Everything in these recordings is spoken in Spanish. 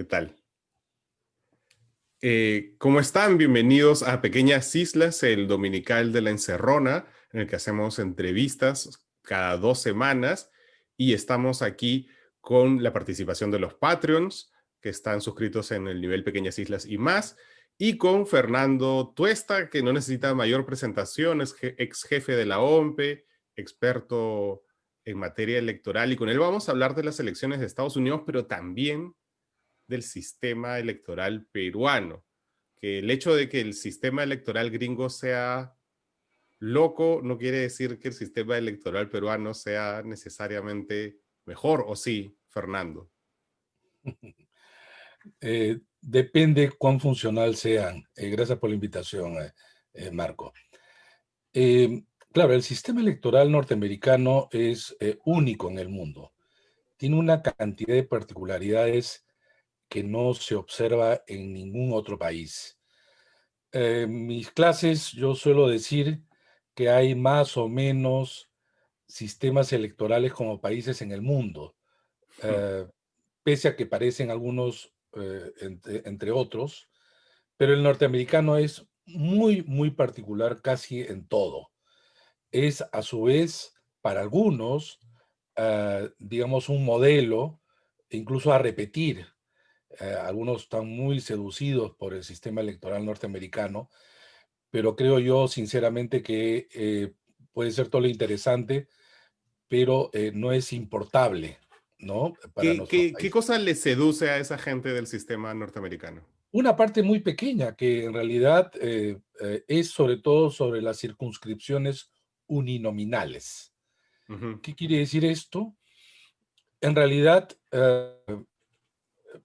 ¿Qué tal? ¿Cómo están? Bienvenidos a Pequeñas Islas, el dominical de la Encerrona, en el que hacemos entrevistas cada 2 semanas y estamos aquí con la participación de los Patreons que están suscritos en el nivel Pequeñas Islas y más, y con Fernando Tuesta, que no necesita mayor presentación, es ex jefe de la OMPE, experto en materia electoral, y con él vamos a hablar de las elecciones de Estados Unidos, pero también del sistema electoral peruano, que el hecho de que el sistema electoral gringo sea loco no quiere decir que el sistema electoral peruano sea necesariamente mejor, ¿o sí, Fernando? Depende cuán funcional sean. Gracias por la invitación, Marco. Claro, el sistema electoral norteamericano es único en el mundo. Tiene una cantidad de particularidades que no se observa en ningún otro país. En mis clases yo suelo decir que hay más o menos sistemas electorales como países en el mundo, eh, pese a que parecen algunos entre otros, pero el norteamericano es muy, muy particular casi en todo. Es a su vez, para algunos, digamos, un modelo, incluso a repetir. Algunos están muy seducidos por el sistema electoral norteamericano, pero creo yo sinceramente que puede ser todo lo interesante, pero no es importable, ¿no? Para ¿Qué, nuestros qué, qué países. cosa le seduce a esa gente del sistema norteamericano? Una parte muy pequeña que en realidad es sobre todo sobre las circunscripciones uninominales. Ujú. ¿Qué quiere decir esto? En realidad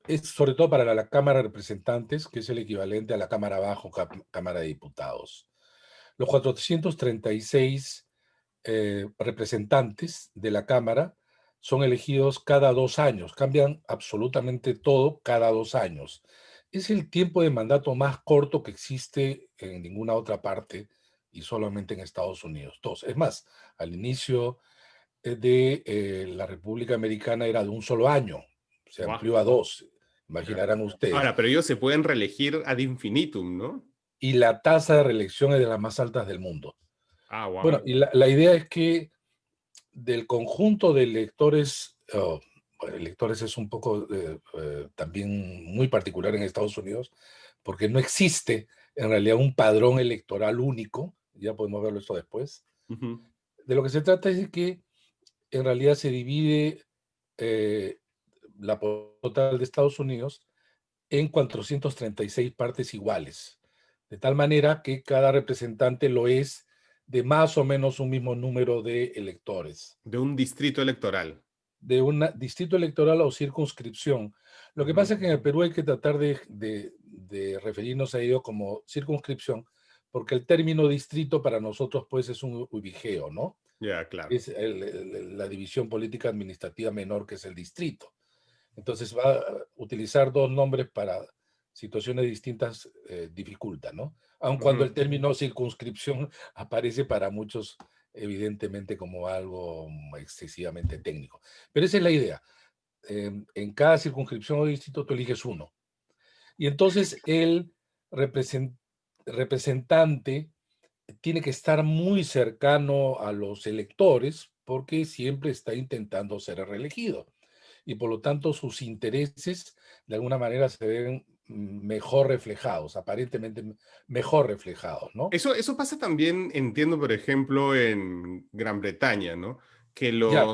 es sobre todo para la Cámara de Representantes, que es el equivalente a la Cámara Baja, Cámara de Diputados. Los 436 representantes de la Cámara son elegidos cada 2 años, cambian absolutamente todo cada 2 años. Es el tiempo de mandato más corto que existe en ninguna otra parte y solamente en Estados Unidos. Dos. Es más, al inicio de la República Americana era de un solo año, se Guau, amplió a 2, ya. imaginarán ustedes. Ahora, pero ellos se pueden reelegir ad infinitum, ¿no? Y la tasa de reelección es de las más altas del mundo. Ah, Bueno, wow. y la idea es que del conjunto de electores, bueno, electores es un poco también muy particular en Estados Unidos, porque no existe en realidad un padrón electoral único, ya podemos verlo esto después. Ujú. De lo que se trata es de que en realidad se divide eh, la población total de Estados Unidos en 436 partes iguales, de tal manera que cada representante lo es de más o menos un mismo número de electores, De un distrito electoral. de un distrito electoral o circunscripción. Lo que Ujú. pasa es que en el Perú hay que tratar de referirnos a ello como circunscripción, porque el término distrito para nosotros pues es un ubigeo, ¿no? Ya, claro. Es la división política administrativa menor que es el distrito. Entonces va a utilizar dos nombres para situaciones distintas, dificulta, ¿no? Aun cuando el Ujú. término circunscripción aparece para muchos evidentemente como algo excesivamente técnico. Pero esa es la idea. En cada circunscripción o distrito tú eliges uno. Y entonces el representante tiene que estar muy cercano a los electores porque siempre está intentando ser reelegido y por lo tanto sus intereses de alguna manera se ven mejor reflejados, aparentemente mejor reflejados, ¿no? Eso pasa también, entiendo, por ejemplo, en Gran Bretaña, ¿no? Que Ya,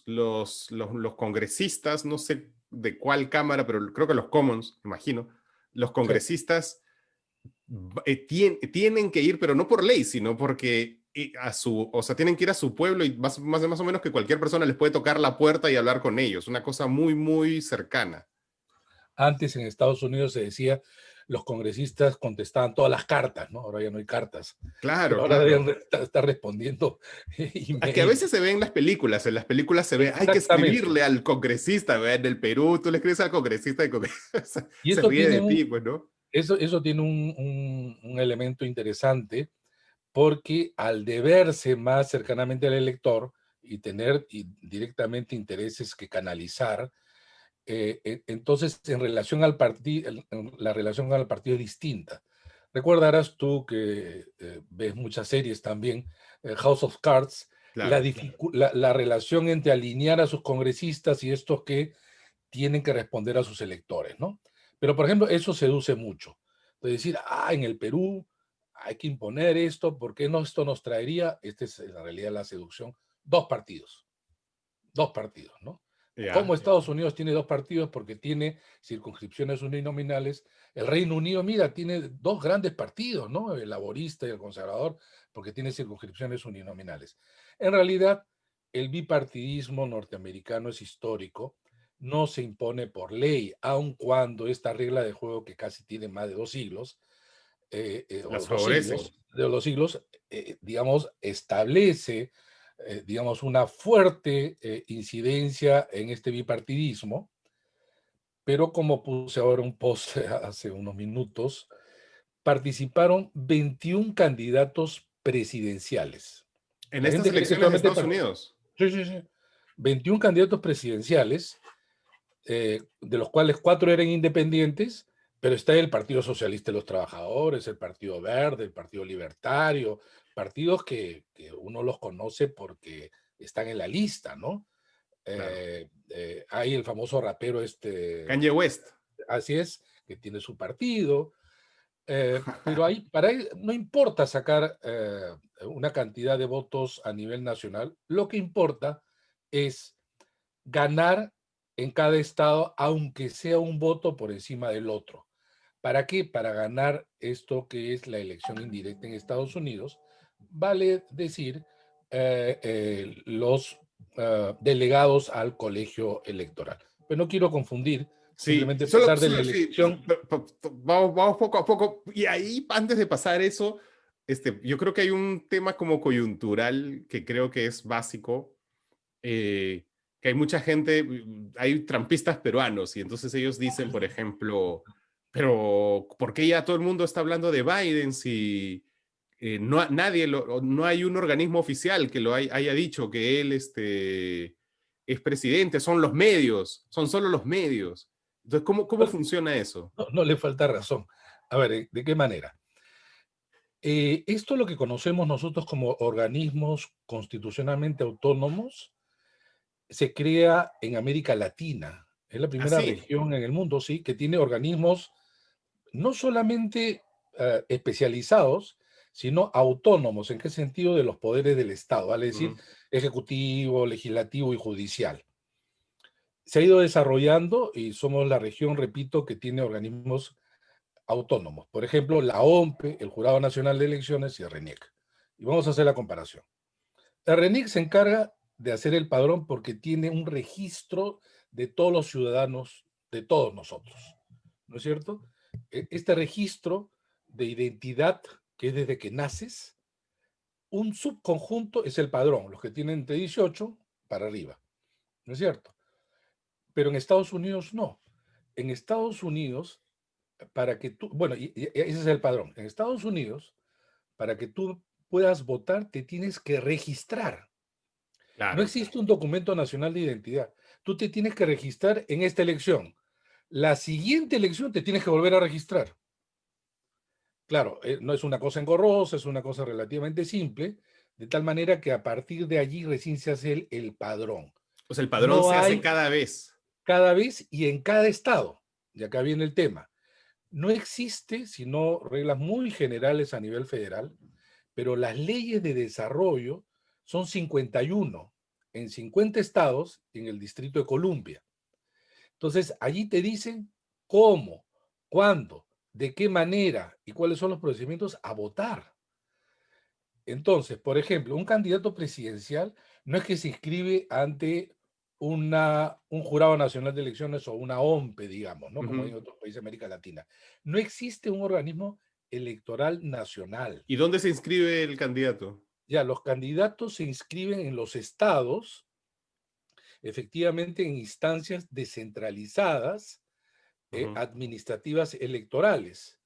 los congresistas, no sé de cuál cámara, pero creo que los Commons, imagino, los sí. congresistas tienen que ir, pero no por ley, sino porque o sea, tienen que ir a su pueblo y más o menos que cualquier persona les puede tocar la puerta y hablar con ellos. Una cosa muy, muy cercana. Antes en Estados Unidos se decía los congresistas contestaban todas las cartas, ¿no? Ahora ya no hay cartas, pero Claro, ahora claro. deben estar respondiendo Es que a veces emails. se ve en las películas se ve, hay que Exactamente. escribirle al congresista, ¿ve? En el Perú tú le escribes al congresista y Y se eso ríe tiene de ti, pues, ¿no? eso tiene un elemento interesante porque al deberse más cercanamente al elector y tener directamente intereses que canalizar, Entonces, en relación al partido, la relación con el partido es distinta. Recordarás tú que ves muchas series también, House of Cards, Claro. la relación entre alinear a sus congresistas y estos que tienen que responder a sus electores, ¿no? Pero, por ejemplo, eso seduce mucho. De decir, en el Perú hay que imponer esto, porque no, esto nos traería, esta es en realidad la seducción, dos partidos, ¿no? Como Ya. Estados Unidos tiene dos partidos porque tiene circunscripciones uninominales, el Reino Unido, mira, tiene dos grandes partidos, ¿no? El laborista y el conservador, porque tiene circunscripciones uninominales. En realidad, el bipartidismo norteamericano es histórico, no se impone por ley, aun cuando esta regla de juego que casi tiene más de 2 siglos, o Las dos favorecen. siglos, digamos, establece, digamos, una fuerte incidencia en este bipartidismo, pero como puse ahora un post hace unos minutos, participaron 21 candidatos presidenciales. En La estas gente cree que elecciones de solamente... Estados Unidos. Sí, sí, sí. 21 candidatos presidenciales, de los cuales 4 eran independientes, pero está el Partido Socialista de los Trabajadores, el Partido Verde, el Partido Libertario, partidos que uno los conoce porque están en la lista, ¿no? Claro. Hay el famoso rapero Kanye West. así es, que tiene su partido, pero ahí, para él no importa sacar una cantidad de votos a nivel nacional, lo que importa es ganar en cada estado, aunque sea un voto por encima del otro. ¿Para qué? Para ganar esto que es la elección indirecta en Estados Unidos, vale decir, los delegados al colegio electoral. Pero no quiero confundir, Sí, simplemente pasar de la sí, elección. vamos poco a poco. Y ahí, antes de pasar eso, yo creo que hay un tema como coyuntural que creo que es básico, que hay mucha gente, hay trampistas peruanos, y entonces ellos dicen, por ejemplo, pero ¿por qué ya todo el mundo está hablando de Biden si no hay un organismo oficial que haya dicho que él es presidente? Son los medios, son solo los medios. Entonces, ¿cómo funciona eso? No, no le falta razón. A ver, ¿de qué manera? Esto lo que conocemos nosotros como organismos constitucionalmente autónomos se crea en América Latina. Es la primera Así. región en el mundo, sí, que tiene organismos no solamente especializados, sino autónomos. ¿En qué sentido? De los poderes del Estado, vale decir, Ujú. ejecutivo, legislativo y judicial. Se ha ido desarrollando y somos la región, repito, que tiene organismos autónomos. Por ejemplo, la OMPE, el Jurado Nacional de Elecciones y el RENIEC. Y vamos a hacer la comparación. El RENIEC se encarga de hacer el padrón porque tiene un registro de todos los ciudadanos, de todos nosotros, ¿no es cierto? Este registro de identidad, que es desde que naces, un subconjunto es el padrón, los que tienen entre 18 para arriba, ¿no es cierto? Pero en Estados Unidos no. En Estados Unidos, para que tú, bueno, y ese es el padrón. En Estados Unidos, para que tú puedas votar, te tienes que registrar. No Claro. existe un documento nacional de identidad. Tú te tienes que registrar en esta elección. La siguiente elección te tienes que volver a registrar. Claro, no es una cosa engorrosa, es una cosa relativamente simple, de tal manera que a partir de allí recién se hace el padrón. O sea, el padrón No se hace hay cada vez. cada vez y en cada estado. Y acá viene el tema. No existe, sino reglas muy generales a nivel federal, pero las leyes de desarrollo son 51 en 50 estados y en el Distrito de Columbia. Entonces, allí te dicen cómo, cuándo, de qué manera y cuáles son los procedimientos a votar. Entonces, por ejemplo, un candidato presidencial no es que se inscribe ante un jurado nacional de elecciones o una OMPE, digamos, ¿no? Como hay Ujú. en otros países de América Latina. No existe un organismo electoral nacional. ¿Y dónde se inscribe el candidato? Ya, los candidatos se inscriben en los estados, efectivamente en instancias descentralizadas, Ujú. administrativas electorales,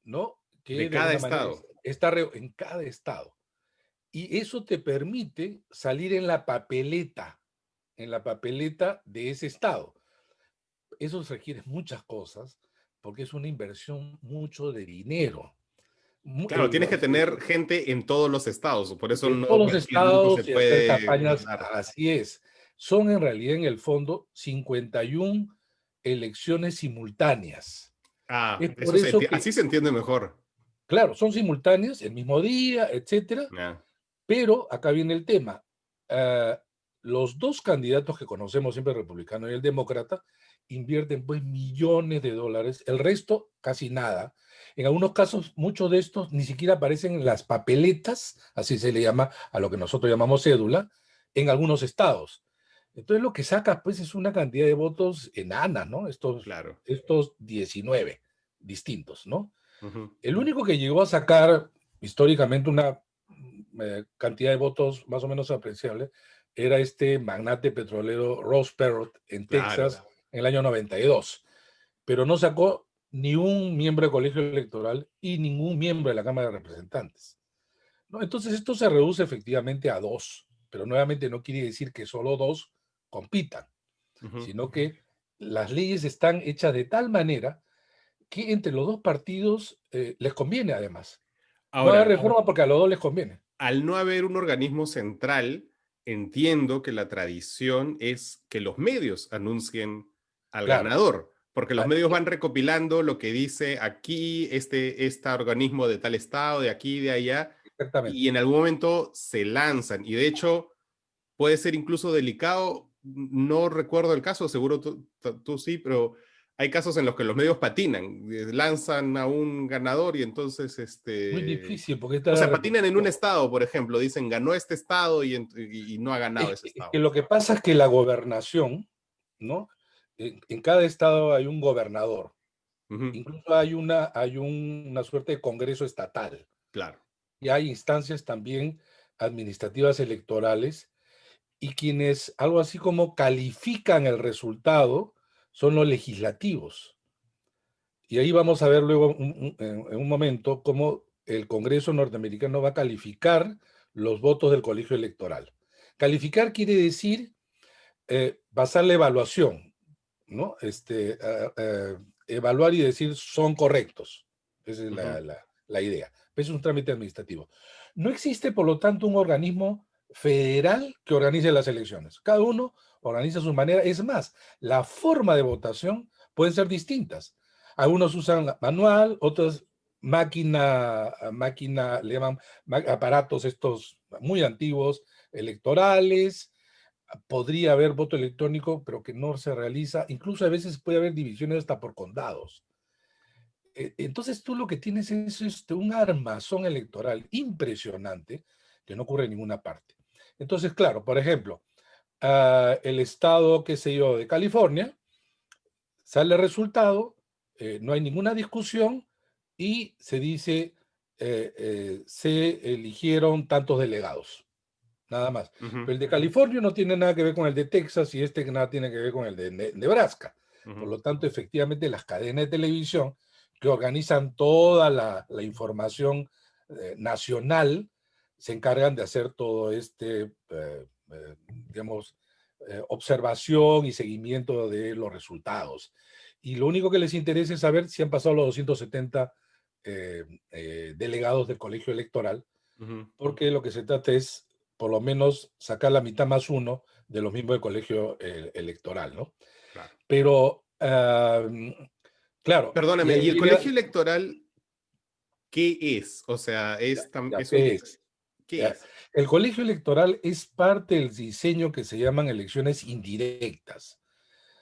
¿no? De Que de cada alguna manera estado. está en cada estado. Y eso te permite salir en la papeleta de ese estado. eso requiere muchas cosas porque es una inversión mucho de dinero. Claro, tienes que tener gente en todos los estados, por eso En no todos los cualquier grupo se estados y hacer puede campañas, mandar. así es. Son en realidad en el fondo 51 elecciones simultáneas. Ah, Es por eso que, así se entiende mejor. claro, son simultáneas el mismo día, etcétera, Ya. pero acá viene el tema. Ah, los dos candidatos que conocemos siempre, el republicano y el demócrata, invierten pues millones de dólares, el resto casi nada. En algunos casos, muchos de estos ni siquiera aparecen en las papeletas, así se le llama a lo que nosotros llamamos cédula, en algunos estados. Entonces lo que saca pues es una cantidad de votos enana, ¿no? Claro. Estos 19 distintos, ¿no? Ujú. El único que llegó a sacar históricamente una cantidad de votos más o menos apreciable era este magnate petrolero Ross Perot en Claro. Texas en el año 92, pero no sacó ni un miembro del colegio electoral y ningún miembro de la Cámara de Representantes, ¿no? Entonces esto se reduce efectivamente a dos, pero nuevamente no quiere decir que solo dos compitan, Ujú. sino que las leyes están hechas de tal manera que entre los dos partidos les conviene además. No haber Ahora, reforma porque a los dos les conviene. al no haber un organismo central, entiendo que la tradición es que los medios anuncien al Claro, ganador, porque los ah, medios van recopilando lo que dice aquí, este organismo de tal estado, de aquí, de allá, y exactamente. en algún momento se lanzan. Y de hecho, puede ser incluso delicado, no recuerdo el caso, seguro tú sí, pero hay casos en los que los medios patinan, lanzan a un ganador y entonces, Muy difícil porque esta es o la sea, patinan en un repetición. estado, por ejemplo, dicen ganó este estado y no ha ganado ese Es que estado. lo que pasa es que la gobernación, ¿no? En cada estado hay un gobernador. Ujú. Incluso hay una suerte de congreso estatal. Claro. Y hay instancias también administrativas electorales y quienes algo así como califican el resultado son los legislativos. Y ahí vamos a ver luego en un momento cómo el Congreso norteamericano va a calificar los votos del colegio electoral. Calificar quiere decir basar la evaluación, ¿no? Evaluar y decir son correctos. Esa es Ujú. la idea. Es un trámite administrativo. No existe, por lo tanto, un organismo federal que organice las elecciones. Cada uno organiza su manera. Es más, la forma de votación pueden ser distintas. Algunos usan manual, otros máquina, le llaman aparatos estos muy antiguos, electorales. Podría haber voto electrónico, pero que no se realiza. Incluso a veces puede haber divisiones hasta por condados. Entonces tú lo que tienes es un armazón electoral impresionante que no ocurre en ninguna parte. Entonces, claro, por ejemplo, el estado, qué sé yo, de California, sale el resultado, no hay ninguna discusión y se dice, se eligieron tantos delegados, nada más. Ujú. Pero el de California no tiene nada que ver con el de Texas y este nada tiene que ver con el de Nebraska. Por Ujú. lo tanto, efectivamente, las cadenas de televisión que organizan toda la información nacional se encargan de hacer todo digamos, observación y seguimiento de los resultados. Y lo único que les interesa es saber si han pasado los 270 delegados del colegio electoral, Ujú. porque lo que se trata es por lo menos sacar la mitad más uno de los miembros del colegio electoral, ¿no? Claro. Pero, claro, y Perdóname, ¿y ahí el viene colegio electoral qué es? O sea, ya es un, ves, ¿qué ya. es? El colegio electoral es parte del diseño que se llaman elecciones indirectas.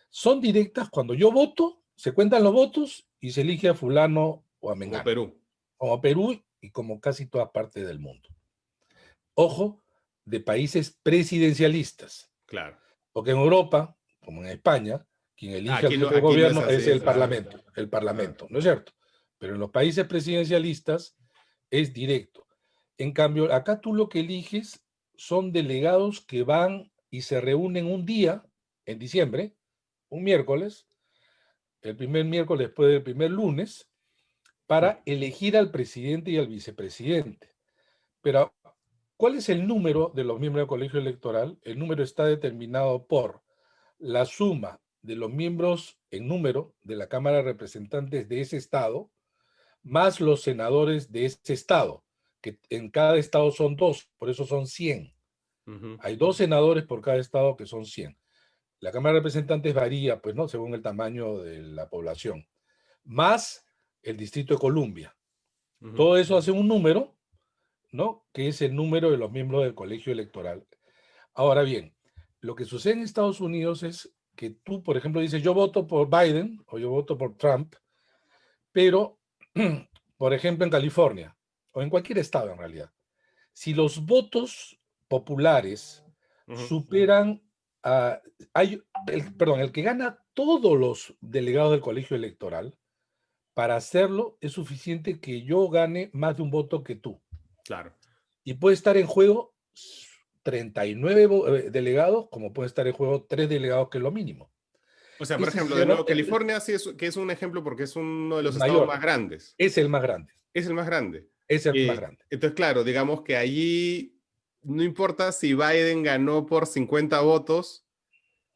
Son directas cuando yo voto, se cuentan los votos y se elige a fulano o a Como mengano, Perú. como Perú y como casi todas partes del mundo. Ojo, de países presidencialistas. Claro. Porque en Europa, como en España, quien elige al Aquí no, jefe de aquí no es gobierno es así, claro. el Ah. parlamento, ¿no es cierto? Pero en los países presidencialistas es directo. En cambio, acá tú lo que eliges son delegados que van y se reúnen un día en diciembre, un miércoles, el primer miércoles después del primer lunes, para elegir al presidente y al vicepresidente. Pero, ¿cuál es el número de los miembros del colegio electoral? El número está determinado por la suma de los miembros en número de la Cámara de Representantes de ese estado, más los senadores de ese estado, que en cada estado son 2, por eso son 100. Ujú. Hay 2 senadores por cada estado que son 100. La Cámara de Representantes varía, pues, ¿no? Según el tamaño de la población, más el Distrito de Columbia. Ujú. Todo eso hace un número, ¿no? Que es el número de los miembros del colegio electoral. Ahora bien, lo que sucede en Estados Unidos es que tú, por ejemplo, dices, yo voto por Biden o yo voto por Trump, pero, por ejemplo, en California o en cualquier estado en realidad, si los votos populares Ujú. superan a, perdón, el que gana todos los delegados del colegio electoral, para hacerlo es suficiente que yo gane más de un voto que tú. Claro. Y puede estar en juego 39 delegados, como puede estar en juego 3 delegados, que es lo mínimo. O sea, por Ese ejemplo, se de llama nuevo, California sí que es un ejemplo porque es uno de el los estados mayor, más grandes. es el más grande, Es el más grande. es el más grande. Entonces, claro, digamos que allí no importa si Biden ganó por 50 votos,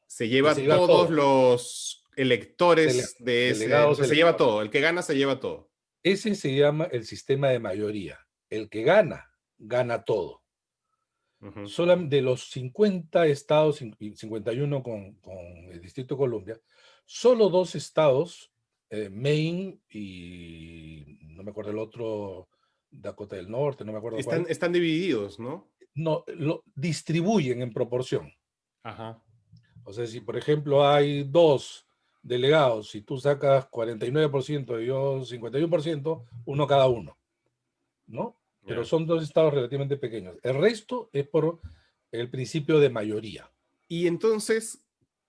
se Que se lleva lleva todos todo, los electores de ese, o delegados sea, se lleva electorales. todo, el que gana se lleva todo. Ese se llama el sistema de mayoría. El que gana, gana todo. Ujú. Solo de los 50 estados, 51 con el Distrito de Columbia, solo 2 estados, Maine y no me acuerdo el otro, Dakota del Norte, no me acuerdo Están, cuál, están divididos, ¿no? no, lo distribuyen en proporción. Ajá. O sea, si por ejemplo hay 2 delegados, si tú sacas 49% y yo 51%, uno cada uno, ¿no? Pero Ya. son 2 estados relativamente pequeños. El resto es por el principio de mayoría. Y entonces,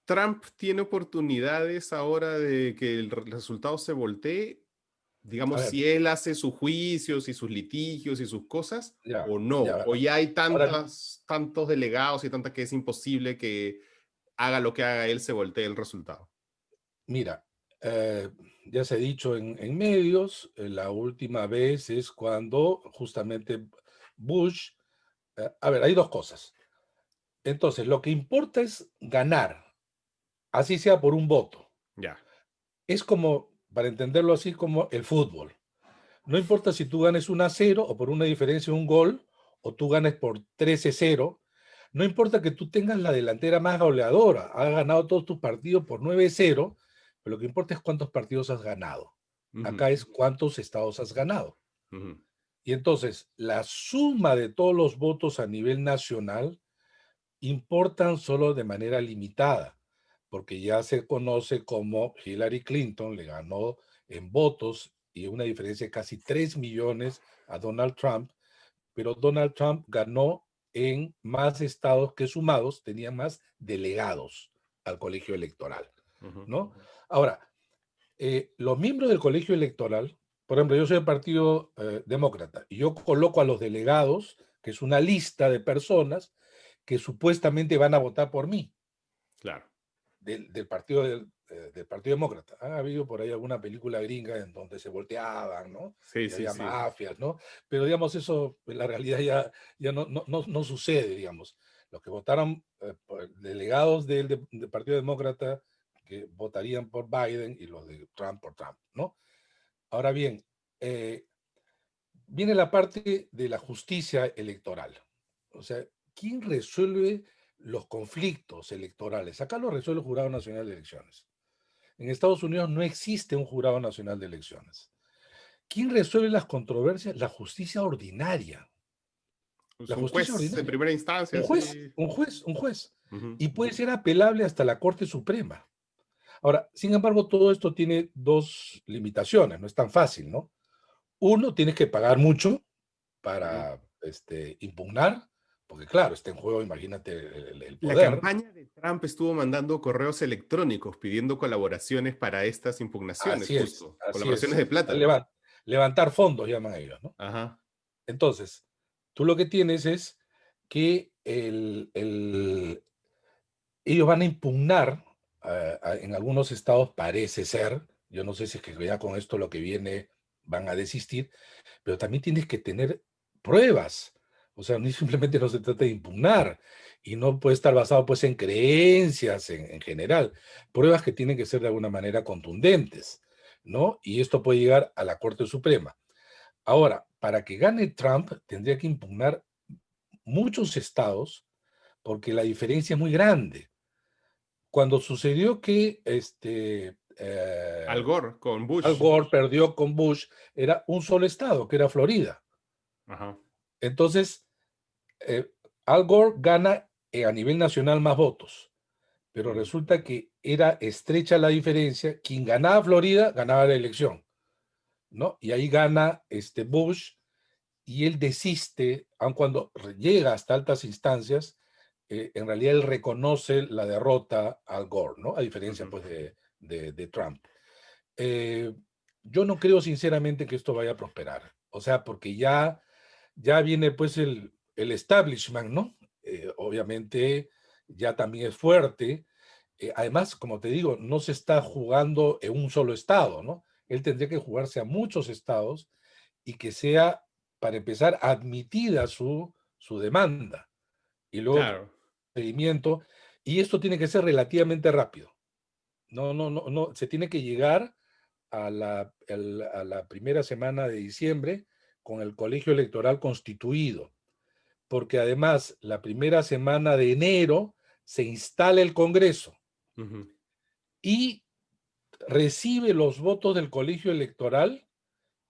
Trump tiene oportunidades ahora de que el resultado se voltee, A digamos, ver, si él hace sus juicios y sus litigios y sus cosas, ya, o no, ya. o ya hay Ahora, tantos delegados y tanta que es imposible que haga lo que haga él, se voltee el resultado. mira, ya se ha dicho en medios, la última vez es cuando justamente Bush, a ver, hay 2 cosas. Entonces, lo que importa es ganar, así sea por un voto. Ya. Es como, para entenderlo así, como el fútbol. No importa si tú ganes 1-0 o por una diferencia de un gol, o tú ganes por 13-0, no importa que tú tengas la delantera más goleadora, has ganado todos tus partidos por 9-0, pero lo que importa es cuántos partidos has ganado. Ujú, Acá es cuántos estados has ganado. ujú, Y entonces, la suma de todos los votos a nivel nacional importan solo de manera limitada, porque ya se conoce como Hillary Clinton le ganó en votos y una diferencia de casi 3 millones a Donald Trump, pero Donald Trump ganó en más estados que sumados tenían más delegados al colegio electoral, ujú. ¿no? Ahora, los miembros del colegio electoral, por ejemplo, yo soy del Partido Demócrata y yo coloco a los delegados, que es una lista de personas que supuestamente van a votar por mí, Claro. del Partido Demócrata. Ha habido por ahí alguna película gringa en donde se volteaban, ¿no? Sí, Y sí, había sí. mafias, ¿no? Pero digamos, eso en la realidad ya no sucede, digamos. Los que votaron por delegados del Partido Demócrata que votarían por Biden y los de Trump por Trump, ¿no? Ahora bien, eh, viene la parte de la justicia electoral. O sea, ¿quién resuelve los conflictos electorales? Acá lo resuelve el Jurado Nacional de Elecciones. En Estados Unidos no existe un Jurado Nacional de Elecciones. ¿Quién resuelve las controversias? La justicia ordinaria. Pues La un justicia juez de ordinaria. primera instancia, Un juez, sí. un juez, un juez. Ujú. Y puede ser apelable hasta la Corte Suprema. Ahora, sin embargo, todo esto tiene 2 limitaciones, no es tan fácil, ¿no? Uno, tienes que pagar mucho Ujú. para impugnar, porque claro, está en juego, imagínate, el La poder. campaña de Trump estuvo mandando correos electrónicos pidiendo colaboraciones para estas impugnaciones, Así es, justo. así Colaboraciones es. de plata. Levantar fondos, llaman ellos, ¿no? Ajá. Entonces, tú lo que tienes es que ellos van a impugnar, en algunos estados parece ser, yo no sé si es que ya con esto lo que viene van a desistir, pero también tienes que tener pruebas. O sea, no simplemente no se trata de impugnar. y no puede estar basado pues en creencias en general, pruebas que tienen que ser de alguna manera contundentes, ¿no? Y esto puede llegar a la Corte Suprema. Ahora, para que gane Trump, tendría que impugnar muchos estados porque la diferencia es muy grande. Cuando sucedió que Al Gore con Al Bush. Gore perdió con Bush, era un solo estado, que era Florida. Ajá. Entonces, eh, Al Gore gana a nivel nacional más votos, pero Mm, resulta que era estrecha la diferencia. Quien ganaba Florida ganaba la elección, ¿no? Y ahí gana Bush y él desiste, aun cuando llega hasta altas instancias, en realidad él reconoce la derrota al Gore, ¿no? A diferencia ujú. pues de Trump. Eh, yo no creo sinceramente que esto vaya a prosperar, o sea, porque ya viene pues el establishment, ¿no? Obviamente ya también es fuerte. Además, como te digo, no se está jugando en un solo estado, ¿no? Él tendría que jugarse a muchos estados y que sea, para empezar, admitida su demanda y luego Claro. procedimiento. Y esto tiene que ser relativamente rápido. No, no, no, no, se tiene que llegar a la primera semana de diciembre con el colegio electoral constituido, porque además la primera semana de enero se instala el Congreso Ujú. y recibe los votos del colegio electoral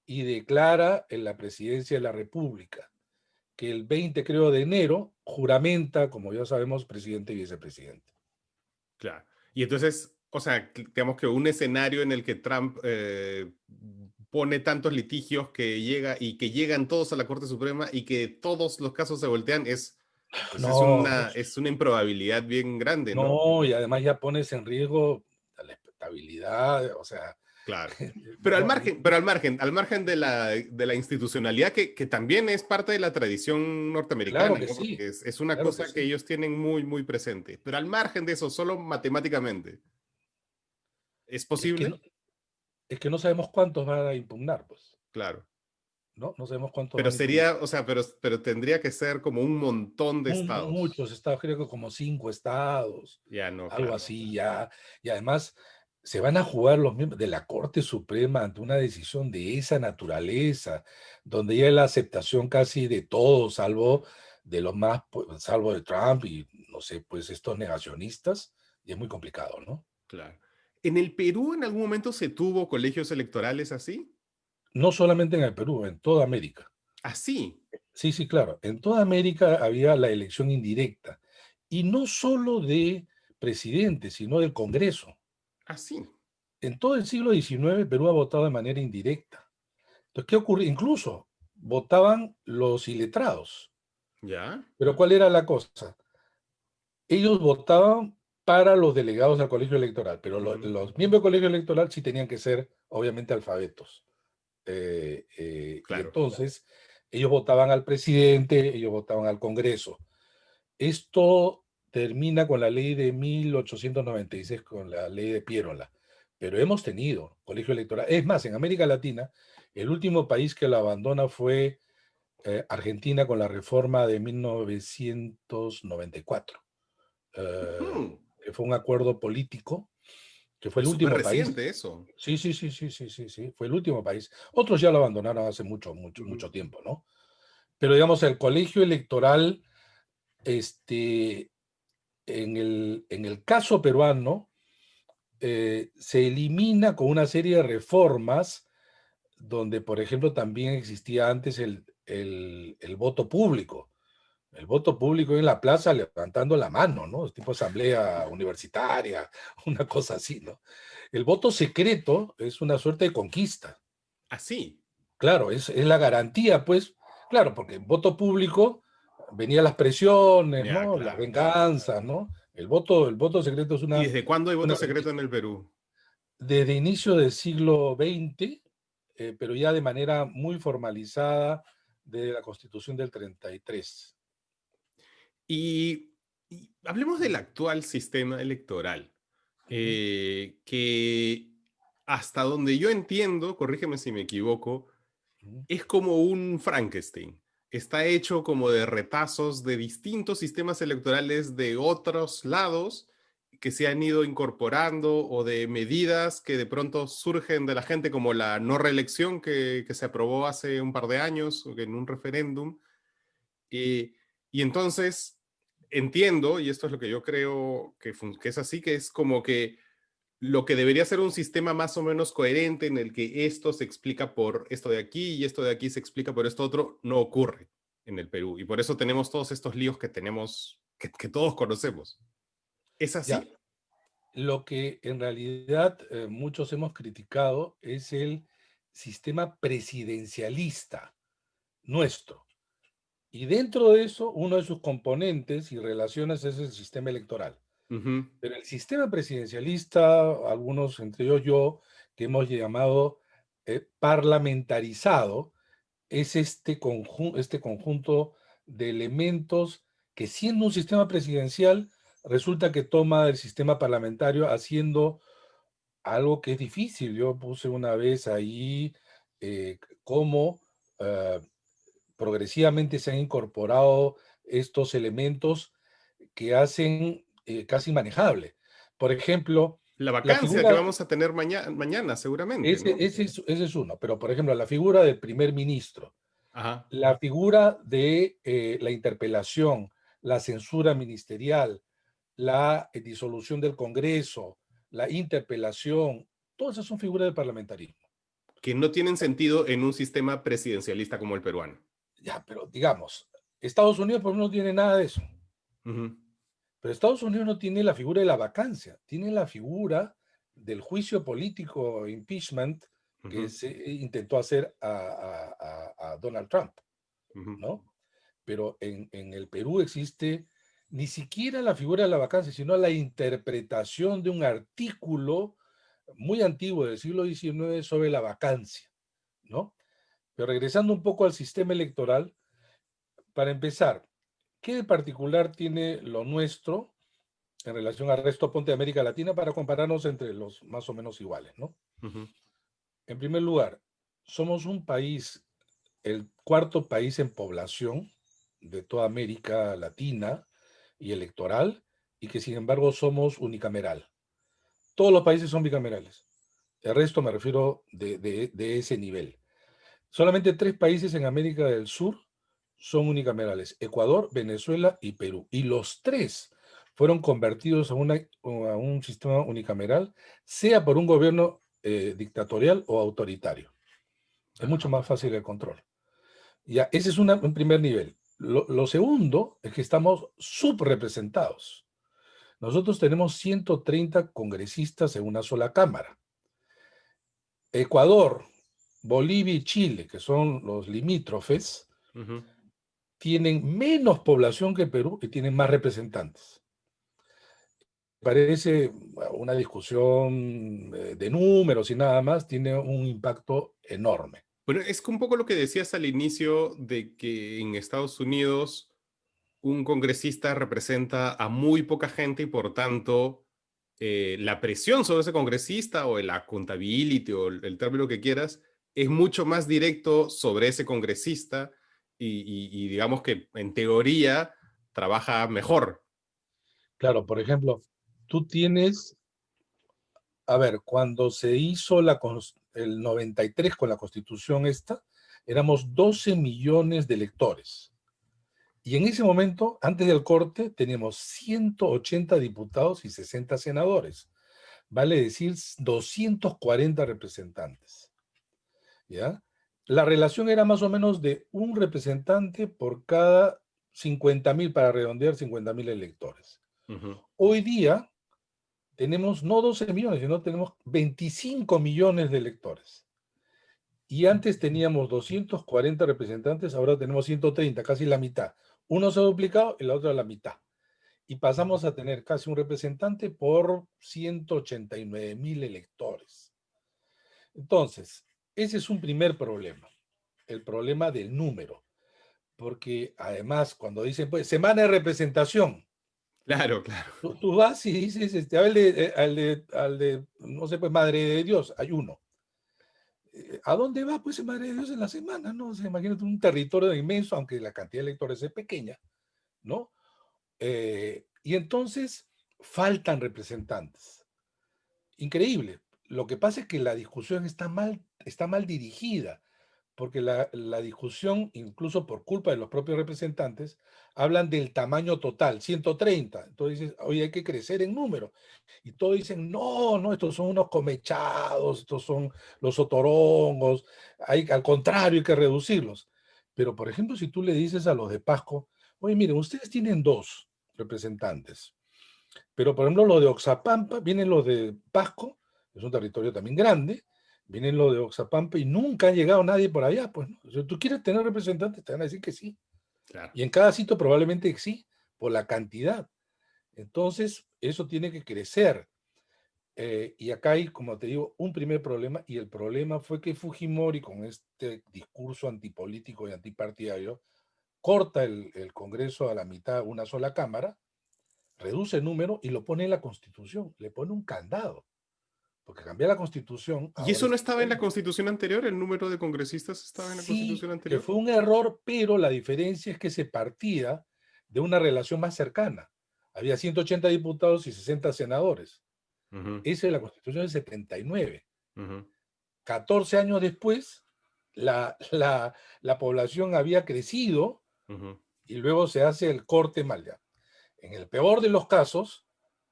y declara en la presidencia de la República, que el 20, creo, de enero juramenta, como ya sabemos, presidente y vicepresidente. Claro. Y entonces, o sea, digamos que un escenario en el que Trump pone tantos litigios que llega y que llegan todos a la Corte Suprema y que todos los casos se voltean es, pues No, es una improbabilidad bien grande, ¿no? no, y además ya pones en riesgo la estabilidad, o sea, Claro. no, Al margen de la institucionalidad que también es parte de la tradición claro norteamericana, que ¿no? sí, Porque es una claro que cosa que sí. ellos tienen muy, muy presente. Pero al margen de eso, solo matemáticamente, ¿es Es que posible? no, es que no sabemos cuántos van a impugnar, pues, Claro. ¿no? No sabemos cuántos Pero van a impugnar. sería, o sea, pero tendría que ser como un montón de estados. Muchos estados, creo que como 5 estados, Ya no, algo claro. así ya. Y además se van a jugar los miembros de la Corte Suprema ante una decisión de esa naturaleza, donde ya hay la aceptación casi de todos, salvo de los más, pues, salvo de Trump y no sé, pues estos negacionistas, y es muy complicado, ¿no? Claro. ¿En el Perú en algún momento se tuvo colegios electorales así? No solamente en el Perú, en toda América. Así, Sí, sí, claro. En toda América había la elección indirecta, y no solo de presidente, sino del Congreso. así. En todo el siglo XIX, Perú ha votado de manera indirecta. Entonces, ¿qué ocurre? Incluso votaban los iletrados. ¿Ya? Pero ¿cuál era la cosa? Ellos votaban para los delegados al colegio electoral, pero Ujú. los miembros del colegio electoral sí tenían que ser, obviamente, alfabetos. Y Claro. entonces, ellos votaban al presidente, ellos votaban al Congreso. Esto termina con la ley de 1896, con la ley de Piérola, pero hemos tenido colegio electoral. Es más, en América Latina, el último país que lo abandona fue Argentina con la reforma de 1994. Ujú. Fue un acuerdo político que fue Es el súper último país. reciente eso. Sí, sí, sí, sí, sí, sí, sí, fue el último país. Otros ya lo abandonaron hace mucho, mucho, Ujú. mucho tiempo, ¿no? Pero digamos, el colegio electoral, este, en el caso peruano, se elimina con una serie de reformas donde, por ejemplo, también existía antes el voto público. El voto público en la plaza levantando la mano, ¿no? Tipo asamblea universitaria, una cosa así, ¿no? El voto secreto es una suerte de conquista. Así. Claro, es la garantía, pues, claro, porque en voto público venían las presiones, Ya, ¿no? Las claro, claro. venganzas, ¿no? El voto secreto es ¿Y una, desde cuándo hay voto una secreto en el Perú? desde inicio del siglo XX, pero ya de manera muy formalizada de la Constitución del 33. Y, y hablemos del actual sistema electoral, Ujú, que hasta donde yo entiendo, corrígeme si me equivoco, ujú. es como un Frankenstein. está hecho como de retazos de distintos sistemas electorales de otros lados que se han ido incorporando o de medidas que de pronto surgen de la gente, como la no reelección que se aprobó hace un par de años en un referéndum. Y, y entonces entiendo, y esto es lo que yo creo que es así, que es como que lo que debería ser un sistema más o menos coherente en el que esto se explica por esto de aquí y esto de aquí se explica por esto otro, no ocurre en el Perú. Y por eso tenemos todos estos líos que tenemos, que todos conocemos. ¿Es Ya, así? lo que en realidad muchos hemos criticado es el sistema presidencialista nuestro. Y dentro de eso, uno de sus componentes y relaciones es el sistema electoral. Ujú. Pero el sistema presidencialista, algunos, entre ellos yo, que hemos llamado parlamentarizado, es este conjunto de elementos que, siendo un sistema presidencial, resulta que toma el sistema parlamentario haciendo algo que es difícil. Yo puse una vez ahí cómo progresivamente se han incorporado estos elementos que hacen casi manejable. Por ejemplo, La la vacancia que figura, vamos a tener mañana, seguramente, ¿no? ese es uno, pero por ejemplo, la figura del primer ministro, Ajá. la figura de la interpelación, la censura ministerial, la disolución del Congreso, la interpelación, todas esas son figuras del parlamentarismo. Que no tienen sentido en un sistema presidencialista como el peruano. Ya, pero digamos, Estados Unidos por ejemplo, no tiene nada de eso. Ujú. Pero Estados Unidos no tiene la figura de la vacancia, tiene la figura del juicio político impeachment que Ujú. se intentó hacer a Donald Trump, Ujú. ¿no? Pero en el Perú existe ni siquiera la figura de la vacancia, sino la interpretación de un artículo muy antiguo del siglo XIX sobre la vacancia, ¿no? Pero regresando un poco al sistema electoral, para empezar, ¿qué de particular tiene lo nuestro en relación al resto, ponte de América Latina, para compararnos entre los más o menos iguales, ¿no? Ujú. En primer lugar, somos un país, el cuarto país en población de toda América Latina y electoral, y que sin embargo somos unicameral. Todos los países son bicamerales. El resto me refiero de ese nivel. Solamente tres países en América del Sur son unicamerales: Ecuador, Venezuela y Perú. Y los tres fueron convertidos a un sistema unicameral, sea por un gobierno dictatorial o autoritario. Es mucho más fácil el control. Ya, ese es un primer nivel. Lo segundo es que estamos subrepresentados. Nosotros tenemos 130 congresistas en una sola cámara. Ecuador, Bolivia y Chile, que son los limítrofes, Ujú. tienen menos población que Perú y tienen más representantes. Parece una discusión de números y nada más, tiene un impacto enorme. Bueno, es que un poco lo que decías al inicio de que en Estados Unidos un congresista representa a muy poca gente y por tanto la presión sobre ese congresista o el accountability o el término que quieras es mucho más directo sobre ese congresista y digamos que en teoría trabaja mejor. Claro, por ejemplo, tú tienes, a ver, cuando se hizo el 93 con la constitución esta, éramos 12 millones de electores. Y en ese momento, antes del corte, teníamos 180 diputados y 60 senadores. Vale decir 240 representantes. ¿Ya? La relación era más o menos de un representante por cada 50.000, para redondear, 50.000 electores. Ujú. Hoy día tenemos no 12 millones, sino tenemos 25 millones de electores. Y antes teníamos 240 representantes, ahora tenemos 130, casi la mitad. Uno se ha duplicado y la otra la mitad. Y pasamos a tener casi un representante por 189.000 electores. Entonces, ese es un primer problema, el problema del número. Porque además, cuando dicen, pues, semana de representación, Claro, claro. tú vas y dices, no sé, pues, Madre de Dios, hay uno. ¿A dónde va, pues, en Madre de Dios en la semana, no? O sea, imagínate un territorio inmenso, aunque la cantidad de electores es pequeña, ¿no? Y entonces faltan representantes. Increíble. Lo que pasa es que la discusión está mal dirigida, porque la discusión, incluso por culpa de los propios representantes, hablan del tamaño total, 130. Entonces dices, oye, hay que crecer en número. Y todos dicen, no, no, estos son unos comechados, estos son los otorongos, al contrario, hay que reducirlos. Pero, por ejemplo, si tú le dices a los de Pasco, oye, miren, ustedes tienen dos representantes, pero, por ejemplo, los de Oxapampa, vienen los de Pasco, es un territorio también grande, vienen los de Oxapampa y nunca ha llegado nadie por allá, pues, ¿no? Si tú quieres tener representantes, te van a decir que sí. Claro. Y en cada sitio probablemente que sí, por la cantidad. Entonces, eso tiene que crecer. Y acá hay, como te digo, un primer problema, y el problema fue que Fujimori, con este discurso antipolítico y antipartidario, corta el Congreso a la mitad, una sola cámara, reduce el número y lo pone en la Constitución, le pone un candado, porque cambiar la Constitución ¿Y ahora eso no es estaba en la diferente. Constitución anterior? ¿El número de congresistas estaba en la Sí, Constitución que anterior? fue un error, pero la diferencia es que se partía de una relación más cercana. Había 180 diputados y 60 senadores. Ujú, Esa es la Constitución del 79. ujú, 14 años después, la población había crecido ujú. y luego se hace el corte mal ya. En el peor de los casos,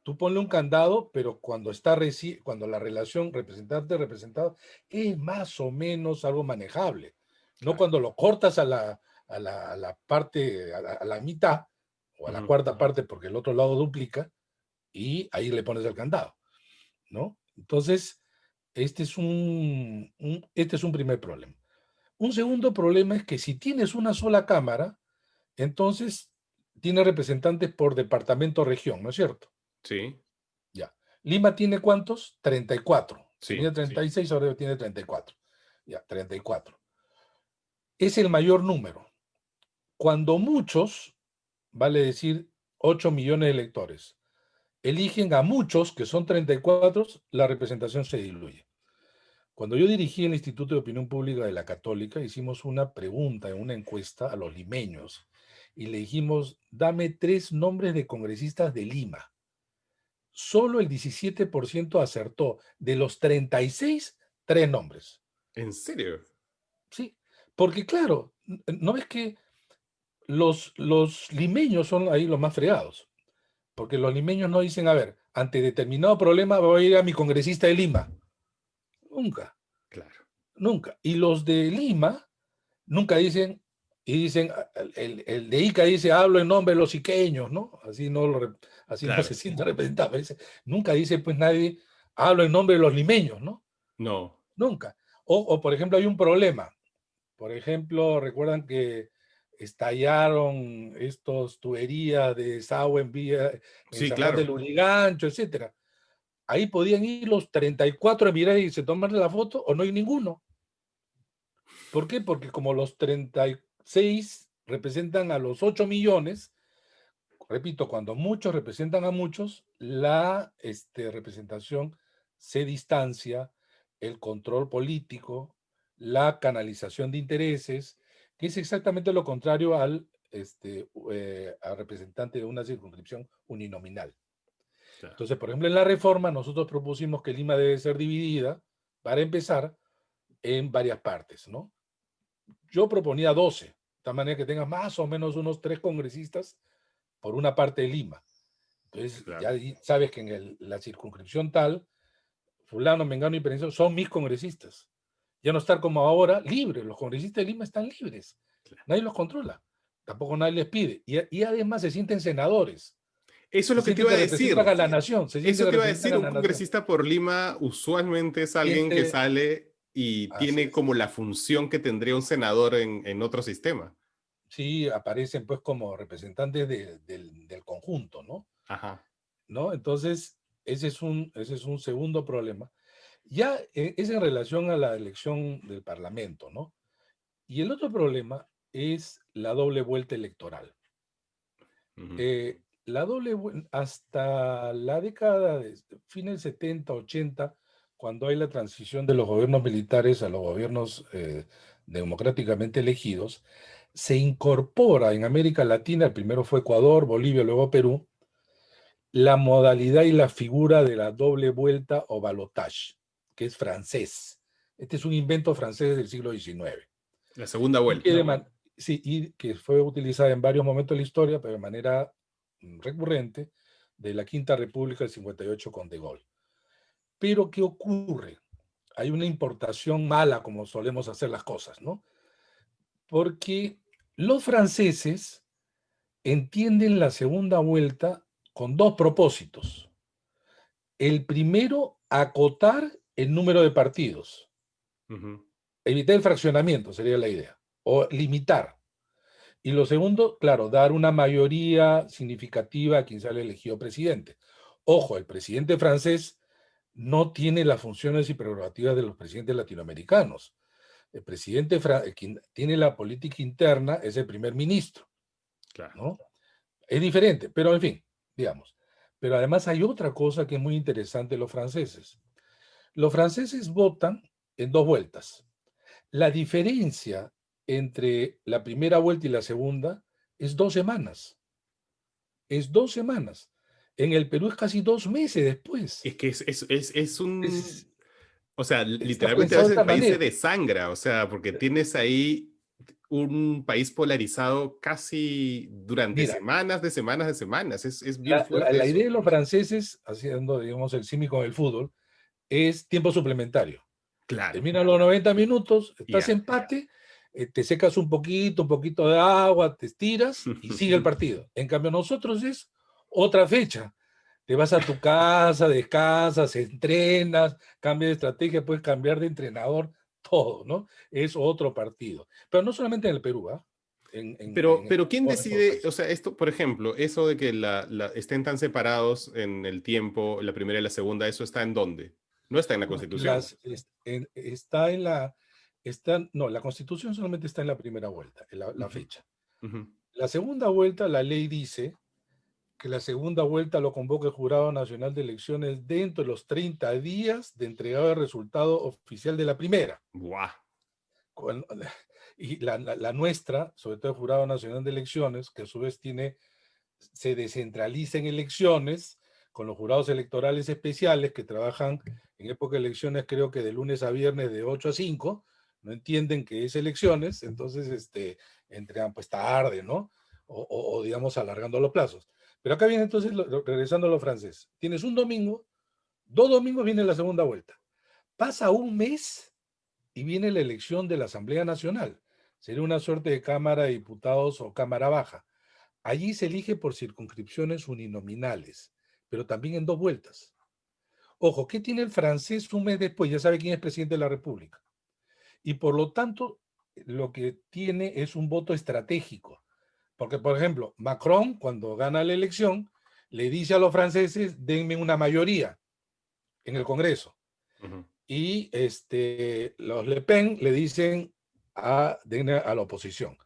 tú ponle un candado, pero cuando la relación representante-representado es más o menos algo manejable. No Claro. cuando lo cortas a la parte, a la mitad o a la Ujú, cuarta parte porque el otro lado duplica y ahí le pones el candado, ¿no? Entonces, este es un primer problema. Un segundo problema es que si tienes una sola cámara, entonces tiene representantes por departamento región, ¿no es cierto? sí, Ya. Lima tiene ¿cuántos? 34. sí, Tenía sí. 36, ahora tiene 34. Ya, 34. Es el mayor número. Cuando muchos, vale decir 8 millones de electores, eligen a muchos, que son 34, la representación se diluye. Cuando yo dirigí el Instituto de Opinión Pública de la Católica, hicimos una pregunta en una encuesta a los limeños y le dijimos, dame 3 nombres de congresistas de Lima. Solo el 17% acertó. De los 36, 3 nombres. ¿En serio? Sí, porque claro, ¿no ves que los limeños son ahí los más fregados? Porque los limeños no dicen, a ver, ante determinado problema voy a ir a mi congresista de Lima. Nunca, Claro, nunca. Y los de Lima nunca dicen, y dicen, el de Ica dice, hablo en nombre de los iqueños, ¿no? Así no se claro. siente representado. Nunca dice, pues nadie, hablo en nombre de los limeños, ¿no? No. Nunca. Por ejemplo, hay un problema. Por ejemplo, recuerdan que estallaron estos tuberías de desagüe en Sí, San Juan del claro. Lurigancho, etcétera. Ahí podían ir los 34 a mirar y se toman la foto, o no hay ninguno. ¿Por qué? Porque como los 36 representan a los 8 millones, repito, cuando muchos representan a muchos, la representación se distancia, el control político, la canalización de intereses, que es exactamente lo contrario al representante de una circunscripción uninominal. Claro. Entonces, por ejemplo, en la reforma nosotros propusimos que Lima debe ser dividida, para empezar, en varias partes, ¿no? Yo proponía 12, de tal manera que tengas más o menos unos 3 congresistas por una parte de Lima. Entonces, ya Claro. sabes que en la circunscripción tal, fulano, mengano y perenzano son mis congresistas. Ya no estar como ahora, libres. Los congresistas de Lima están libres. Claro. Nadie los controla. Tampoco nadie les pide. Y además se sienten senadores. Eso es Se lo que te sienten iba a que decir. representan a la nación. Se sienten Eso que te iba a representan decir. a Un la nación. congresista por Lima usualmente es alguien que Siente, sale y así tiene es. como la función que tendría un senador en otro sistema. Sí, aparecen pues como representantes del conjunto, ¿no? Ajá. ¿No? Entonces, ese es un segundo problema. Ya es en relación a la elección del Parlamento, ¿no? Y el otro problema es la doble vuelta electoral. Ujú, Hasta la década de fin del 70, 80, cuando hay la transición de los gobiernos militares a los gobiernos democráticamente elegidos, se incorpora en América Latina, el primero fue Ecuador, Bolivia, luego Perú, la modalidad y la figura de la doble vuelta o balotage, que es francés. Este es un invento francés del siglo XIX. La segunda Y que, vuelta. sí, y que fue utilizada en varios momentos de la historia, pero de manera recurrente, de la Quinta República del 58 con De Gaulle. Pero, ¿qué ocurre? Hay una importación mala, como solemos hacer las cosas, ¿no? Porque los franceses entienden la segunda vuelta con dos propósitos. El primero, acotar el número de partidos. Evitar el fraccionamiento sería la idea, o limitar. Y lo segundo, claro, dar una mayoría significativa a quien sale elegido presidente. Ojo, el presidente francés no tiene las funciones y prerrogativas de los presidentes latinoamericanos. El presidente, quien tiene la política interna, es el primer ministro, Claro. ¿no? Es diferente, pero en fin, digamos. Pero además hay otra cosa que es muy interesante de los franceses. Los franceses votan en dos vueltas. La diferencia entre la primera vuelta y la segunda es 2 semanas. Es 2 semanas. En el Perú es casi 2 meses después. Es que es Es, un... O sea, está literalmente a pensado de veces esta el país se manera. desangra, o sea, porque tienes ahí un país polarizado casi durante Mira, semanas de semanas de semanas. Es bien la, fuerte la idea eso. de los franceses, haciendo, digamos, el símil con el fútbol, es tiempo suplementario. Claro, Terminan los 90 minutos, estás ya. empate, te secas un poquito de agua, te estiras y sigue el partido. En cambio, nosotros es otra fecha. Te vas a tu casa, descansas, entrenas, cambias de estrategia, puedes cambiar de entrenador, todo, ¿no? Es otro partido. Pero no solamente en el Perú, ¿ah? Pero ¿quién En todos los decide? O países. sea, esto, por ejemplo, eso de que estén tan separados en el tiempo, la primera y la segunda, ¿eso está en dónde? No está en la No, Constitución. está en la, no, la Constitución solamente está en la primera vuelta, en la Ujú, fecha. ujú. La segunda vuelta, la ley dice que la segunda vuelta lo convoca el Jurado Nacional de Elecciones dentro de los 30 días de entregado el resultado oficial de la primera. Buah. Con- y la nuestra, sobre todo el Jurado Nacional de Elecciones, que a su vez se descentraliza en elecciones, con los jurados electorales especiales que trabajan en época de elecciones, creo que de lunes a viernes de 8 a 5, no entienden que es elecciones, entonces entregan pues tarde, ¿no? O digamos alargando los plazos. Pero acá viene entonces, regresando a lo francés, tienes un domingo, 2 domingos viene la segunda vuelta. Pasa un mes y viene la elección de la Asamblea Nacional. Sería una suerte de Cámara de Diputados o Cámara Baja. Allí se elige por circunscripciones uninominales, pero también en dos vueltas. Ojo, ¿qué tiene el francés un mes después? Ya sabe quién es presidente de la República. Y por lo tanto, lo que tiene es un voto estratégico. Porque, por ejemplo, Macron, cuando gana la elección, le dice a los franceses, denme una mayoría en el Congreso. Ujú. Y los Le Pen le dicen a la oposición.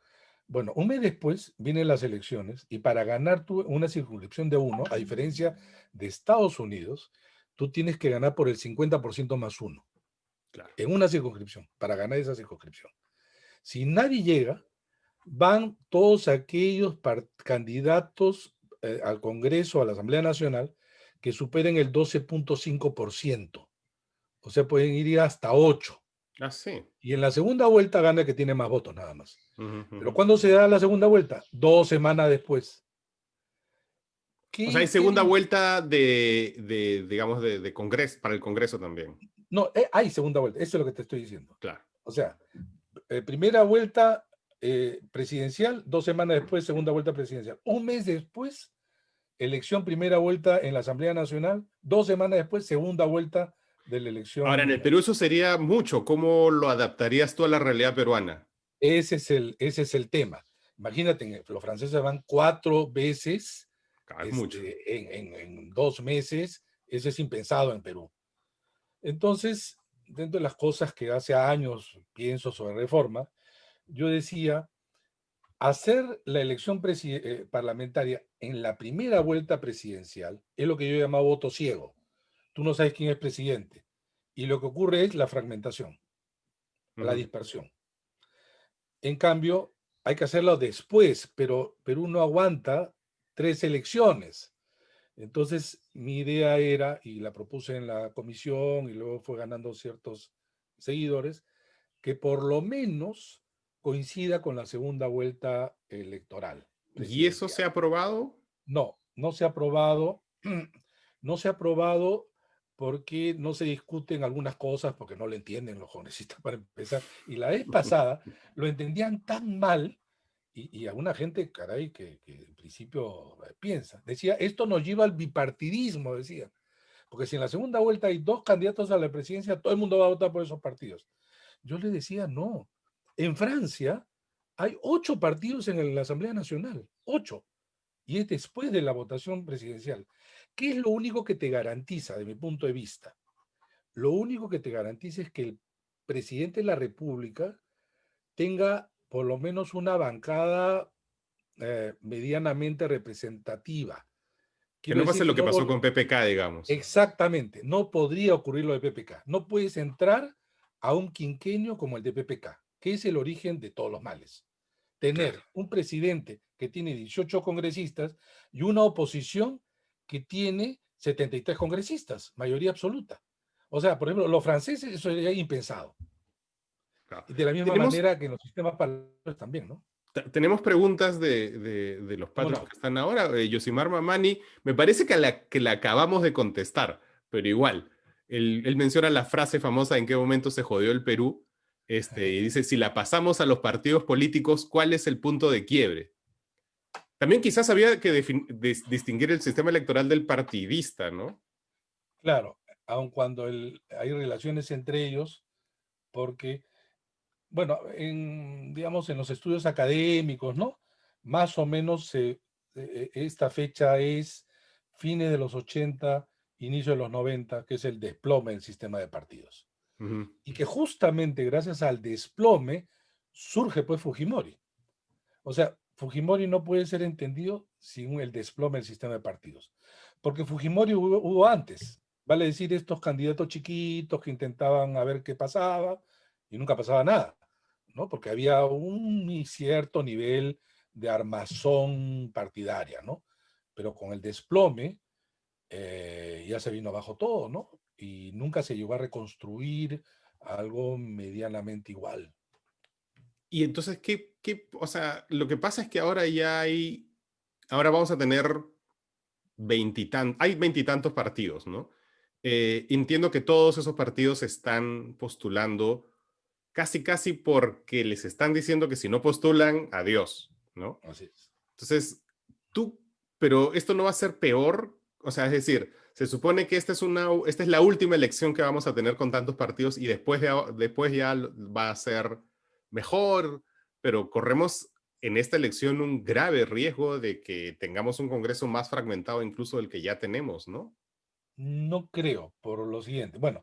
Bueno, un mes después vienen las elecciones y para ganar tú una circunscripción de uno, a diferencia de Estados Unidos, tú tienes que ganar por el 50% más uno Claro. en una circunscripción, para ganar esa circunscripción. Si nadie llega, van todos aquellos candidatos al Congreso, a la Asamblea Nacional, que superen el 12.5%. O sea, pueden ir hasta 8. Ah, sí. Y en la segunda vuelta gana el que tiene más votos nada más. Ujú, Pero ujú. ¿cuándo se da la segunda vuelta? 2 semanas después. O sea, hay ¿Qué segunda vuelta digamos, de Congreso, para el Congreso también. No, hay segunda vuelta, eso es lo que te estoy diciendo. Claro. O sea, primera vuelta presidencial, 2 semanas después, segunda vuelta presidencial. Un mes después, elección primera vuelta en la Asamblea Nacional, 2 semanas después, segunda vuelta de la Ahora, en el elección. Perú eso sería mucho. ¿Cómo lo adaptarías tú a la realidad peruana? Ese es el tema. Imagínate, los franceses van 4 veces Ah, es mucho. en 2 meses, eso es impensado en Perú. Entonces, dentro de las cosas que hace años pienso sobre reforma, yo decía, hacer la elección parlamentaria en la primera vuelta presidencial es lo que yo llamaba voto ciego. Tú no sabes quién es presidente Y lo que ocurre es la fragmentación, la Ujú. dispersión. En cambio, hay que hacerlo después, pero Perú no aguanta 3 elecciones. Entonces, mi idea era, y la propuse en la comisión y luego fue ganando ciertos seguidores, que por lo menos coincida con la segunda vuelta electoral ¿Y eso presidencial. se ha aprobado? No, no se ha aprobado, no se ha aprobado porque no se discuten algunas cosas, porque no lo entienden los congresistas para empezar. Y la vez pasada lo entendían tan mal, y alguna gente, caray, que en principio piensa, decía, esto nos lleva al bipartidismo, decía, porque si en la segunda vuelta hay 2 candidatos a la presidencia, todo el mundo va a votar por esos partidos. Yo le decía, no. En Francia hay 8 partidos en la Asamblea Nacional, 8, y es después de la votación presidencial. ¿Qué es lo único que te garantiza, de mi punto de vista? Lo único que te garantiza es que el presidente de la República tenga por lo menos una bancada medianamente representativa. Que Quiero no pase decir, lo que no pasó con PPK, digamos. exactamente, no podría ocurrir lo de PPK. No puedes entrar a un quinquenio como el de PPK, que es el origen de todos los males. Tener un presidente que tiene 18 congresistas y una oposición que tiene 73 congresistas, mayoría absoluta. O sea, por ejemplo, los franceses, eso sería impensado. Claro. Y de la misma Tenemos, manera que en los sistemas parlamentarios también, ¿no? tenemos preguntas de los ¿Cómo patrios no? que están ahora. Yosimar Mamani, me parece que la acabamos de contestar, pero igual. Él menciona la frase famosa en qué momento se jodió el Perú. Y dice, si la pasamos a los partidos políticos, ¿cuál es el punto de quiebre? También quizás había que distinguir el sistema electoral del partidista, ¿no? Claro, aun cuando hay relaciones entre ellos, porque bueno, digamos, en los estudios académicos, ¿no? Más o menos esta fecha es fines de los 80, inicio de los 90, que es el desplome del sistema de partidos. Ujú. Y que justamente gracias al desplome surge pues Fujimori. O sea, Fujimori no puede ser entendido sin el desplome del sistema de partidos. Porque Fujimori hubo antes. Vale decir, estos candidatos chiquitos que intentaban a ver qué pasaba y nunca pasaba nada, ¿no? Porque había un cierto nivel de armazón partidaria, ¿no? Pero con el desplome ya se vino abajo todo, ¿no? Y nunca se llegó a reconstruir algo medianamente igual. Y entonces, o sea, lo que pasa es que ahora ya ahora vamos a tener hay veintitantos partidos, ¿no? Entiendo que todos esos partidos están postulando casi porque les están diciendo que si no postulan, adiós, ¿no? Así es. Entonces, tú, pero esto no va a ser peor, o sea, es decir, se supone que esta es la última elección que vamos a tener con tantos partidos y después ya va a ser mejor, pero corremos en esta elección un grave riesgo de que tengamos un Congreso más fragmentado incluso del que ya tenemos, ¿no? No creo, por lo siguiente. Bueno,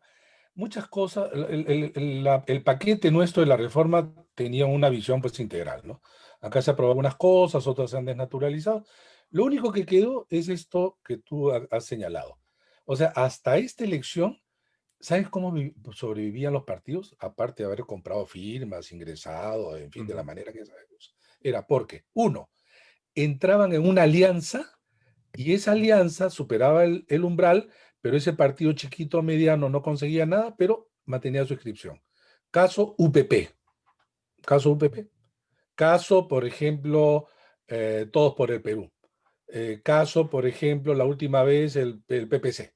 muchas cosas, el paquete nuestro de la reforma tenía una visión pues integral, ¿no? Acá se aprobaron unas cosas, otras se han desnaturalizado. Lo único que quedó es esto que tú has señalado. O sea, hasta esta elección, ¿sabes cómo sobrevivían los partidos? Aparte de haber comprado firmas, ingresado, en fin, de la Ujú. manera que sabemos. Era porque, uno, entraban en una alianza y esa alianza superaba el umbral, pero ese partido chiquito mediano no conseguía nada, pero mantenía su inscripción. Caso UPP, caso UPP. Caso, por ejemplo, Todos por el Perú. Caso, por ejemplo, la última vez el PPC.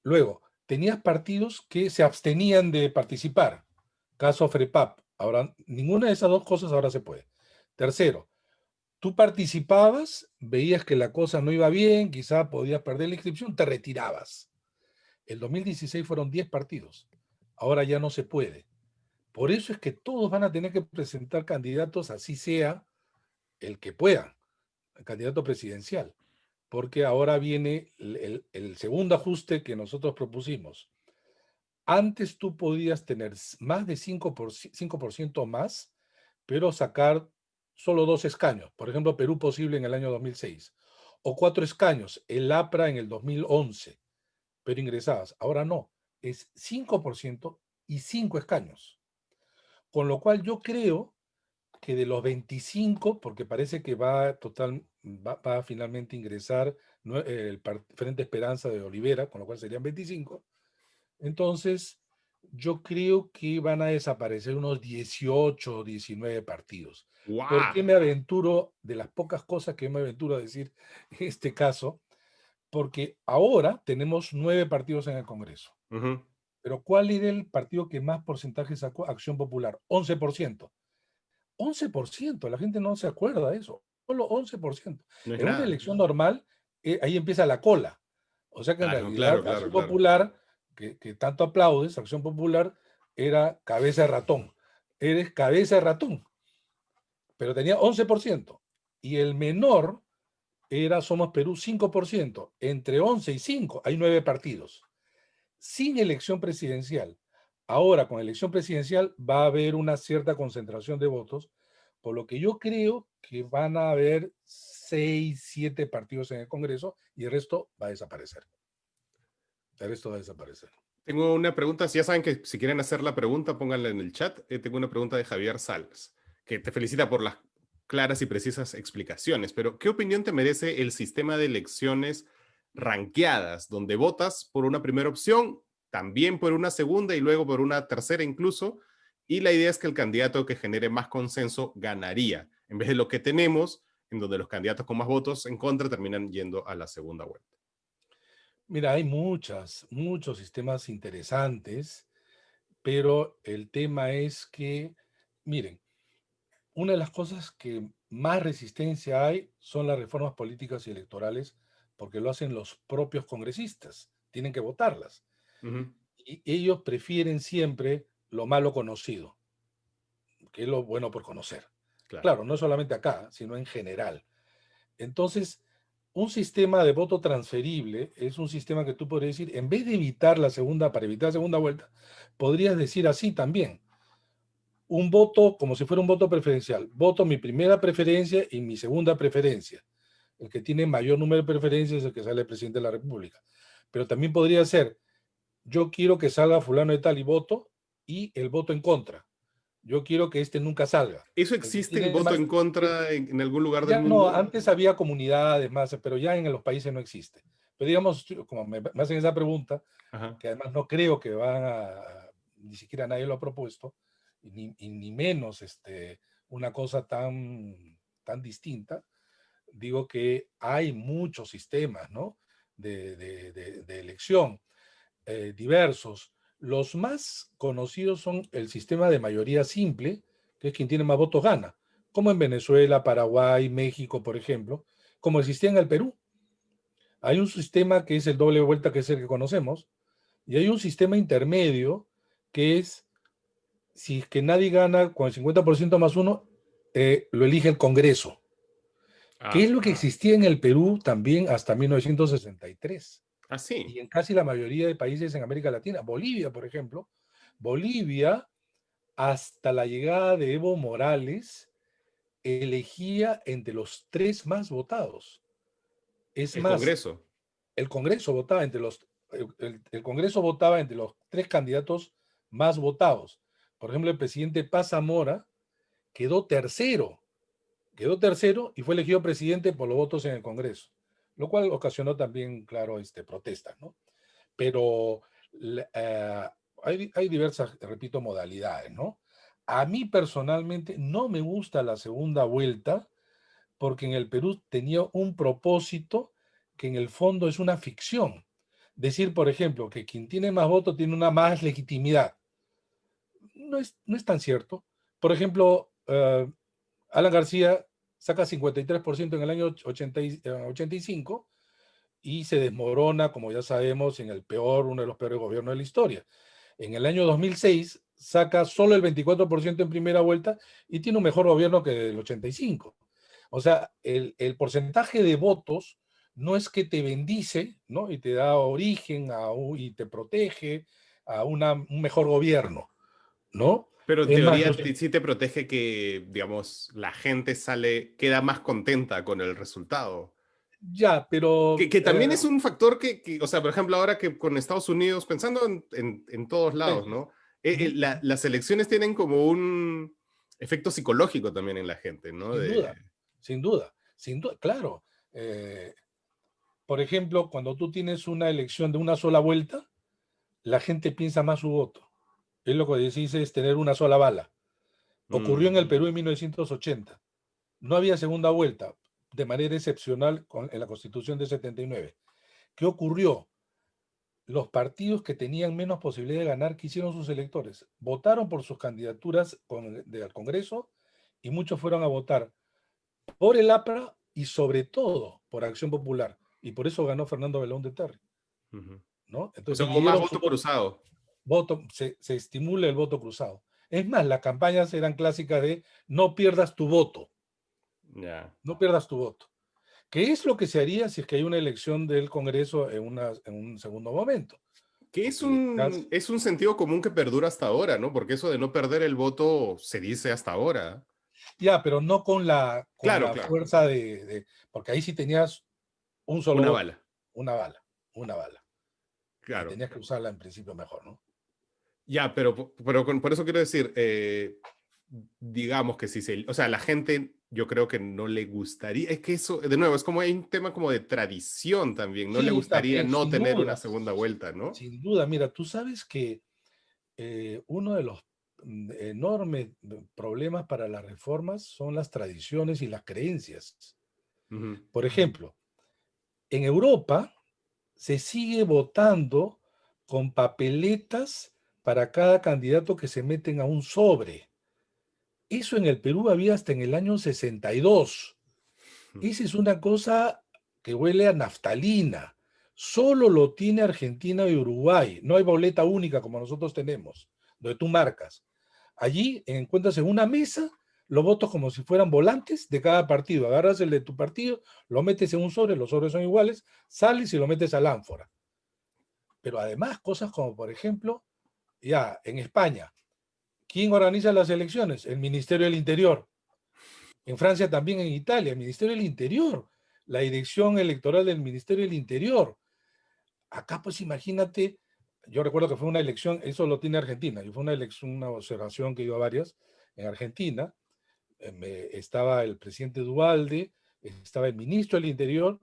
Luego, tenías partidos que se abstenían de participar. Caso FREPAP. Ahora, ninguna de esas dos cosas ahora se puede. Tercero, tú participabas, veías que la cosa no iba bien, quizá podías perder la inscripción, te retirabas. El 2016 fueron 10 partidos. Ahora ya no se puede. Por eso es que todos van a tener que presentar candidatos, así sea el que pueda, el candidato presidencial. Porque ahora viene el segundo ajuste que nosotros propusimos. Antes tú podías tener más de 5% más, pero sacar solo 2 escaños. Por ejemplo, Perú posible en el año 2006. O 4 escaños, el APRA en el 2011, pero ingresabas. Ahora no. es 5% y 5 escaños. Con lo cual yo creo que de los 25, porque parece que va a finalmente ingresar, ¿no?, el Frente Esperanza de Olivera, con lo cual serían 25, entonces yo creo que van a desaparecer unos 18 o 19 partidos. ¿Por qué ¡Guau! me aventuro, de las pocas cosas que me aventuro a decir en este caso? Porque ahora tenemos 9 partidos en el Congreso. Ujú. Pero ¿cuál era el partido que más porcentaje sacó? Acción Popular, 11%. 11%, la gente no se acuerda de eso, solo 11%. No es En una nada. elección normal, ahí empieza la cola. O sea que en Claro, claro, realidad claro, Acción claro. Popular, que tanto aplaudes, Acción Popular era cabeza de ratón. Eres cabeza de ratón, pero tenía 11%. Y el menor era Somos Perú, 5%. Entre 11 y 5 hay 9 partidos. Sin elección presidencial. Ahora, con elección presidencial va a haber una cierta concentración de votos, por lo que yo creo que van a haber 6, 7 partidos en el Congreso y el resto va a desaparecer. El resto va a desaparecer. Tengo una pregunta, si ya saben que si quieren hacer la pregunta, pónganla en el chat. Tengo una pregunta de Javier Salas, que te felicita por las claras y precisas explicaciones, pero ¿qué opinión te merece el sistema de elecciones ranqueadas, donde votas por una primera opción, también por una segunda y luego por una tercera incluso? Y la idea es que el candidato que genere más consenso ganaría, en vez de lo que tenemos, en donde los candidatos con más votos en contra terminan yendo a la segunda vuelta. Mira, hay muchos sistemas interesantes, pero el tema es que, miren, una de las cosas que más resistencia hay son las reformas políticas y electorales, porque lo hacen los propios congresistas, tienen que votarlas. Ujú, Y ellos prefieren siempre lo malo conocido, que es lo bueno por conocer. claro. Claro, no solamente acá, sino en general. Entonces, un sistema de voto transferible es un sistema que tú podrías decir, en vez de para evitar la segunda vuelta, podrías decir así también: un voto como si fuera un voto preferencial. Voto mi primera preferencia y mi segunda preferencia. El que tiene mayor número de preferencias es el que sale presidente de la República. Pero también podría ser: yo quiero que salga fulano de tal y voto, y el voto en contra. Yo quiero que este nunca salga. ¿Eso El que existe el tiene voto más, en contra en algún lugar del ya no, mundo? antes había comunidades más, pero ya en los países no existe. Pero digamos, como me hacen esa pregunta, Ajá. que además no creo que ni siquiera nadie lo ha propuesto, y ni menos una cosa tan distinta, digo que hay muchos sistemas, ¿no?, de elección, diversos. Los más conocidos son el sistema de mayoría simple, que es quien tiene más votos gana, como en Venezuela, Paraguay, México, por ejemplo, como existía en el Perú. Hay un sistema que es el doble vuelta, que es el que conocemos, y hay un sistema intermedio que es: si es que nadie gana con el 50% más uno, lo elige el Congreso, que es Ah, lo que existía en el Perú también hasta 1963 ah, sí. y en casi la mayoría de países en América Latina. Bolivia, por ejemplo, Bolivia, hasta la llegada de Evo Morales, elegía entre los 3 más votados. Es El más, Congreso. el Congreso votaba entre los, el Congreso votaba entre los 3 candidatos más votados. Por ejemplo, el presidente Paz Zamora quedó tercero, y fue elegido presidente por los votos en el Congreso, lo cual ocasionó también, claro, protestas, ¿no? Pero hay diversas, repito, modalidades, ¿no? A mí personalmente no me gusta la segunda vuelta, porque en el Perú tenía un propósito que en el fondo es una ficción. Decir, por ejemplo, que quien tiene más votos tiene una más legitimidad. No es tan cierto. Por ejemplo, Alan García saca 53% en el año 85 y se desmorona, como ya sabemos, en uno de los peores gobiernos de la historia. En el año 2006 saca solo el 24% en primera vuelta y tiene un mejor gobierno que el 85. O sea, el porcentaje de votos no es que te bendice, ¿no?, y te da origen y te protege a un mejor gobierno, ¿no? Pero en Es más, teoría sí te protege que, digamos, la gente sale, queda más contenta con el resultado. Ya, pero Que también es un factor o sea, por ejemplo, ahora que con Estados Unidos, pensando en todos lados, influencias. ¿no? Ujú. Las elecciones tienen como un efecto psicológico también en la gente, ¿no? Sin duda, sin duda, sin duda, claro. Eh, por ejemplo, cuando tú tienes una elección de una sola vuelta, la gente piensa más su voto. Es lo que decís es tener una sola bala. Ocurrió en el mm, Perú en 1980. No había segunda vuelta, de manera excepcional en la Constitución de 79. ¿Qué ocurrió? Los partidos que tenían menos posibilidad de ganar, ¿qué hicieron sus electores? Votaron por sus candidaturas al Congreso y muchos fueron a votar por el APRA y sobre todo por Acción Popular. Y por eso ganó Fernando Belón de Terry, ujú. ¿no? O Entonces sea, hubo más dividieron su voto cruzado. voto, se estimula el voto cruzado. Es más, las campañas eran clásicas de no pierdas tu voto, Ya. no pierdas tu voto. ¿Qué es lo que se haría si es que hay una elección del Congreso en un segundo momento? Que Porque es un sentido común que perdura hasta ahora, ¿no? Porque eso de no perder el voto se dice hasta ahora. ya, pero no con Claro, la claro. fuerza porque ahí sí tenías un solo Una voto, bala. una bala, una bala. Y Claro. tenías que usarla en principio mejor, ¿no? Ya, pero por eso quiero decir, digamos que si se, o sea, la gente yo creo que no le gustaría, es que eso, de nuevo, es como hay un tema como de tradición también, no le Sí, gustaría también, no tener una segunda vuelta, ¿no? sin duda. Mira, tú sabes que uno de los enormes problemas para las reformas son las tradiciones y las creencias. Ujú, Por ejemplo, en Europa se sigue votando con papeletas para cada candidato que se meten a un sobre. Eso en el Perú había hasta en el año 62. ujú. Esa es una cosa que huele a naftalina. Solo lo tiene Argentina y Uruguay. No hay boleta única como nosotros tenemos, donde tú marcas. Allí encuentras en una mesa los votos como si fueran volantes de cada partido. Agarras el de tu partido, lo metes en un sobre, los sobres son iguales, sales y lo metes al ánfora. Pero además, cosas como, por ejemplo, ya en España, ¿quién organiza las elecciones? El Ministerio del Interior. En Francia también, en Italia, el Ministerio del Interior, la dirección electoral del Ministerio del Interior. Acá, pues imagínate, yo recuerdo que fue una elección, eso lo tiene Argentina, y fue una elección, una observación que iba a varias en Argentina. Estaba el presidente Duvalde, estaba el ministro del Interior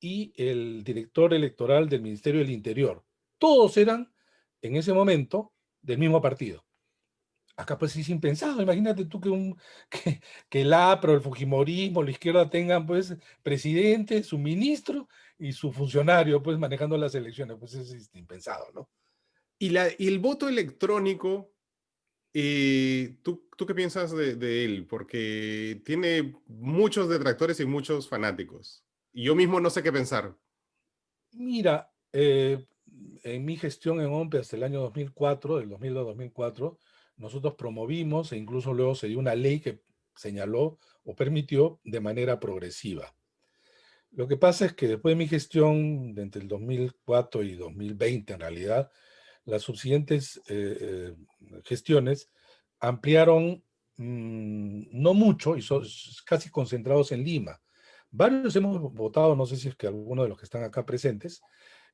y el director electoral del Ministerio del Interior. Todos eran, en ese momento, del mismo partido. Acá pues es impensado, imagínate tú que el APRO, el Fujimorismo, la izquierda tengan pues presidente, su ministro y su funcionario pues manejando las elecciones, pues es impensado, ¿no? Y el voto electrónico, ¿tú qué piensas de él? Porque tiene muchos detractores y muchos fanáticos. Y yo mismo no sé qué pensar. Mira, en mi gestión en OMPE hasta el año 2004, del 2002 2004, nosotros promovimos e incluso luego se dio una ley que señaló o permitió de manera progresiva. Lo que pasa es que después de mi gestión, de entre el 2004 y 2020 en realidad, las subsiguientes gestiones ampliaron no mucho y son casi concentrados en Lima. Varios hemos votado, no sé si es que alguno de los que están acá presentes,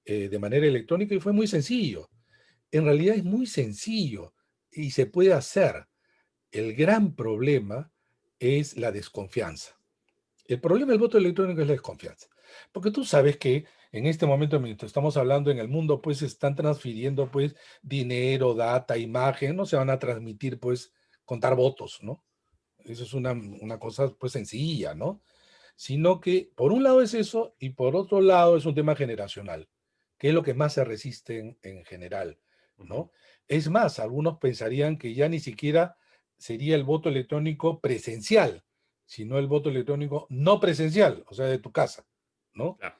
de manera electrónica y fue muy sencillo. En realidad es muy sencillo y se puede hacer. El gran problema es la desconfianza. El problema del voto electrónico es la desconfianza. Porque tú sabes que en este momento, mientras estamos hablando en el mundo, pues se están transfiriendo pues dinero, data, imagen, no se van a transmitir pues contar votos, ¿no? Eso es una cosa pues sencilla, ¿no? Sino que por un lado es eso y por otro lado es un tema generacional, que es lo que más se resiste en general, Ujú. ¿no? Es más, algunos pensarían que ya ni siquiera sería el voto electrónico presencial, sino el voto electrónico no presencial, o sea, de tu casa, ¿no? Claro.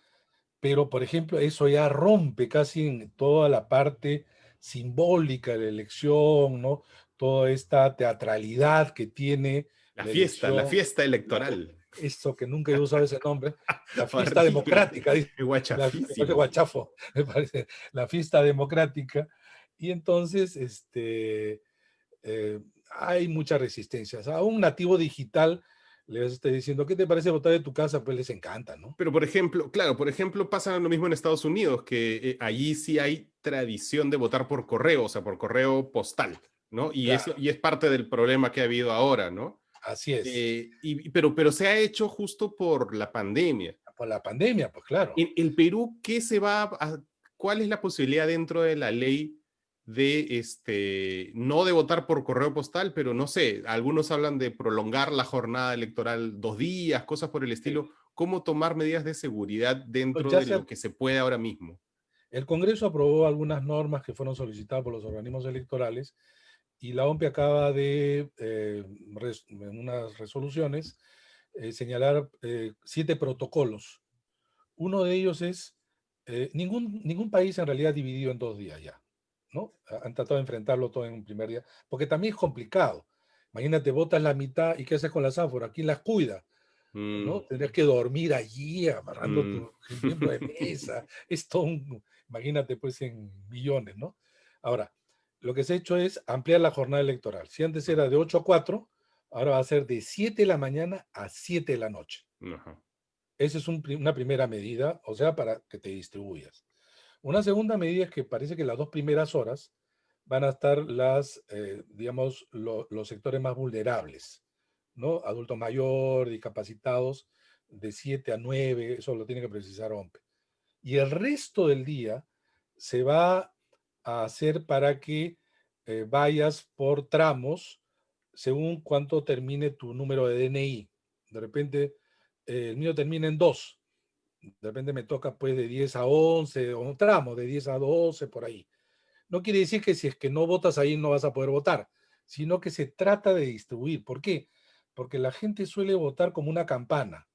Pero, por ejemplo, eso ya rompe casi en toda la parte simbólica de la elección, ¿no? Toda esta teatralidad que tiene la La elección, fiesta la, electoral. esto que nunca he usado ese nombre, la fiesta Horrible. democrática, dice, me parece Guachafísimo. guachafo, me parece, la fiesta democrática. Y entonces, hay muchas resistencias. A un nativo digital les esté diciendo, ¿qué te parece votar de tu casa? Pues les encanta, ¿no? Pero, por ejemplo, claro, por ejemplo, pasa lo mismo en Estados Unidos, que allí sí hay tradición de votar por correo, o sea, por correo postal, ¿no? Claro, Y es parte del problema que ha habido ahora, ¿no? así es. Pero se ha hecho justo por la pandemia. Por la pandemia, pues claro. En el Perú, ¿cuál es la posibilidad dentro de la ley de, no de votar por correo postal, pero no sé, algunos hablan de prolongar la jornada electoral 2 días, cosas por el Sí. estilo? ¿Cómo tomar medidas de seguridad Pues dentro ya de se, lo que se puede ahora mismo? el Congreso aprobó algunas normas que fueron solicitadas por los organismos electorales y la OMP acaba de, en unas resoluciones, señalar 7 protocolos. Uno de ellos es, ningún país en realidad dividido en 2 días ya, ¿no? Han tratado de enfrentarlo todo en un primer día, porque también es complicado. Imagínate, botas la mitad y ¿qué haces con las ánforas? ¿Quién las cuida? ¿No? Mm, Tendrías que dormir allí amarrando mm, tu miembro de mesa. Es todo imagínate pues en millones, ¿no? Ahora, lo que se ha hecho es ampliar la jornada electoral. Si antes era de 8 a 4, ahora va a ser de 7 de la mañana a 7 de la noche. ajá. Esa es una primera medida, o sea, para que te distribuyas. Una segunda medida es que parece que las 2 primeras horas van a estar digamos, los sectores más vulnerables, ¿no? Adulto mayor, discapacitados, de 7 a 9, eso lo tiene que precisar OMPE. Y el resto del día se va a hacer para que vayas por tramos según cuánto termine tu número de DNI. De repente, el mío termina en 2. De repente me toca pues de 10 a 11 o un tramo de 10 a 12 por ahí. No quiere decir que si es que no votas ahí no vas a poder votar, sino que se trata de distribuir. ¿Por qué? Porque la gente suele votar como una campana.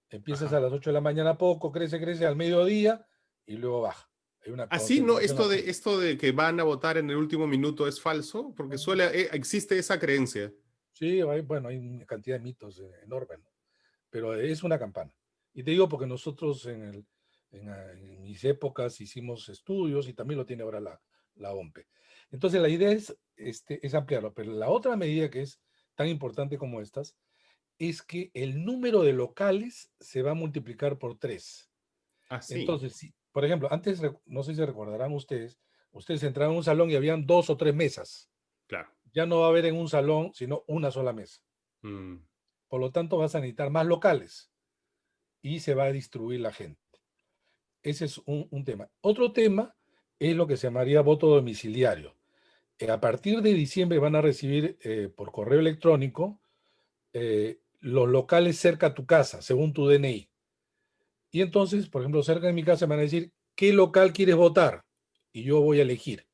Empiezas a Ajá. las 8 de la mañana poco, crece, crece al mediodía y luego baja. Hay una Así, ¿no? concentración así. Esto de que van a votar en el último minuto es falso, porque existe esa creencia. Sí, bueno, hay una cantidad de mitos enormes, ¿no? Pero es una campana. Y te digo porque nosotros en mis épocas hicimos estudios y también lo tiene ahora la OMPE. Entonces la idea es ampliarlo, pero la otra medida que es tan importante como estas es que el número de locales se va a multiplicar por 3. Así, Entonces, si, por ejemplo, antes, no sé si recordarán ustedes entraban en un salón y habían 2 o 3 mesas. claro. Ya no va a haber en un salón, sino una sola mesa. Mm, Por lo tanto, vas a necesitar más locales y se va a distribuir la gente. Ese es un tema. Otro tema es lo que se llamaría voto domiciliario. A partir de diciembre van a recibir por correo electrónico los locales cerca a tu casa, según tu DNI. Y entonces, por ejemplo, cerca de mi casa me van a decir, ¿qué local quieres votar? Y yo voy a elegir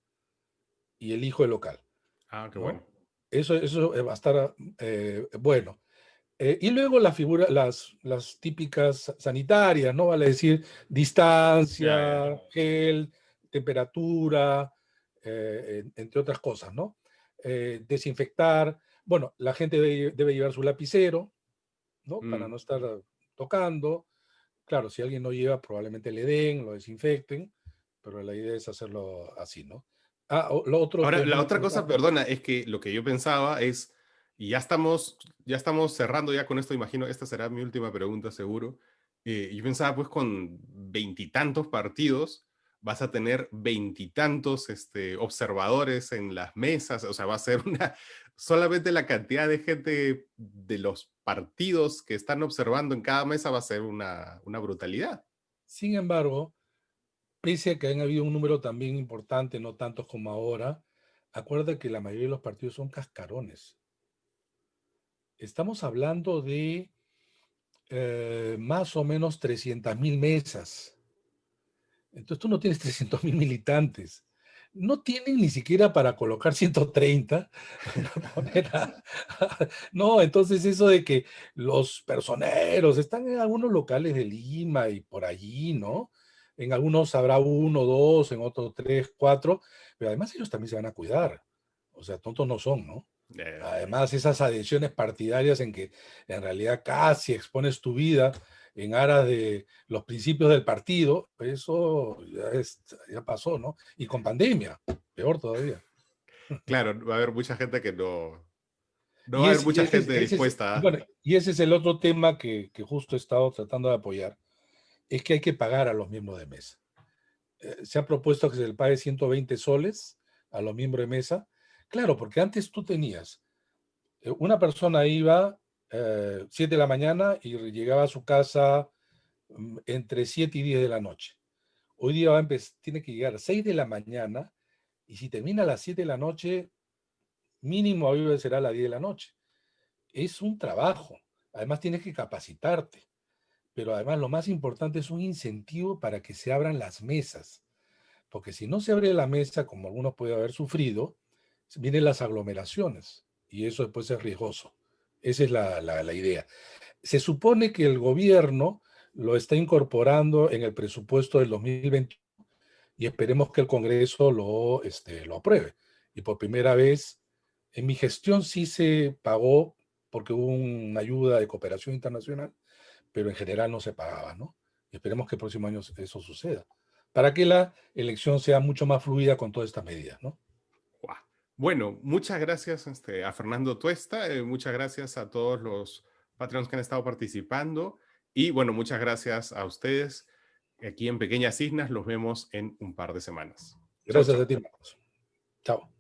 y elijo el local, qué bueno. ¿no? Eso va a estar bueno. Y luego las típicas sanitarias, ¿no? Vale decir, Ya, ya. distancia, gel, temperatura, entre otras cosas, ¿no? Desinfectar. Bueno, la gente debe llevar su lapicero, ¿no? Para Mm. no estar tocando. Claro, si alguien no lleva, probablemente le den, lo desinfecten, pero la idea es hacerlo así, ¿no? Lo otro que Ahora, es la muy otra cosa, importante. perdona, es que lo que yo pensaba es, y ya estamos cerrando ya con esto, imagino, esta será mi última pregunta seguro. Yo pensaba, pues, con veintitantos partidos, vas a tener veintitantos observadores en las mesas, o sea, va a ser solamente la cantidad de gente de los partidos que están observando en cada mesa va a ser una brutalidad. Sin embargo, pese a que han habido un número también importante, no tantos como ahora, acuerda que la mayoría de los partidos son cascarones. Estamos hablando de más o menos 300.000 mesas. Entonces tú no tienes 300.000 militantes. No tienen ni siquiera para colocar 130. No, entonces eso de que los personeros están en algunos locales de Lima y por allí, ¿no? En algunos habrá uno, dos, en otros tres, cuatro, pero además ellos también se van a cuidar. O sea, tontos no son, ¿no? Eh, Además, esas adhesiones partidarias en que en realidad casi expones tu vida en aras de los principios del partido, eso ya pasó, ¿no? Y con pandemia, peor todavía. claro, va a haber mucha gente que no, No va a haber mucha gente dispuesta. Bueno, y ese es el otro tema que justo he estado tratando de apoyar, es que hay que pagar a los miembros de mesa. Se ha propuesto que se le pague 120 soles a los miembros de mesa. Claro, porque antes tú tenías, una persona iba 7 de la mañana y llegaba a su casa entre 7 y 10 de la noche. Hoy día tiene que llegar a 6 de la mañana y si termina a las 7 de la noche, mínimo hoy será a las 10 de la noche. Es un trabajo. Además tienes que capacitarte. Pero además lo más importante es un incentivo para que se abran las mesas. Porque si no se abre la mesa, como algunos pueden haber sufrido, vienen las aglomeraciones y eso después es riesgoso. Esa es la idea. Se supone que el gobierno lo está incorporando en el presupuesto del 2020 y esperemos que el Congreso lo apruebe. Y por primera vez, en mi gestión sí se pagó porque hubo una ayuda de cooperación internacional, pero en general no se pagaba, ¿no? Y esperemos que el próximo año eso suceda, para que la elección sea mucho más fluida con todas estas medidas, ¿no? Guau. Bueno, muchas gracias a Fernando Tuesta, muchas gracias a todos los Patreons que han estado participando y bueno, muchas gracias a ustedes aquí en Pequeñas Islas. Los vemos en un par de semanas. Chau, Gracias a chau. ti, Marcos. Chao.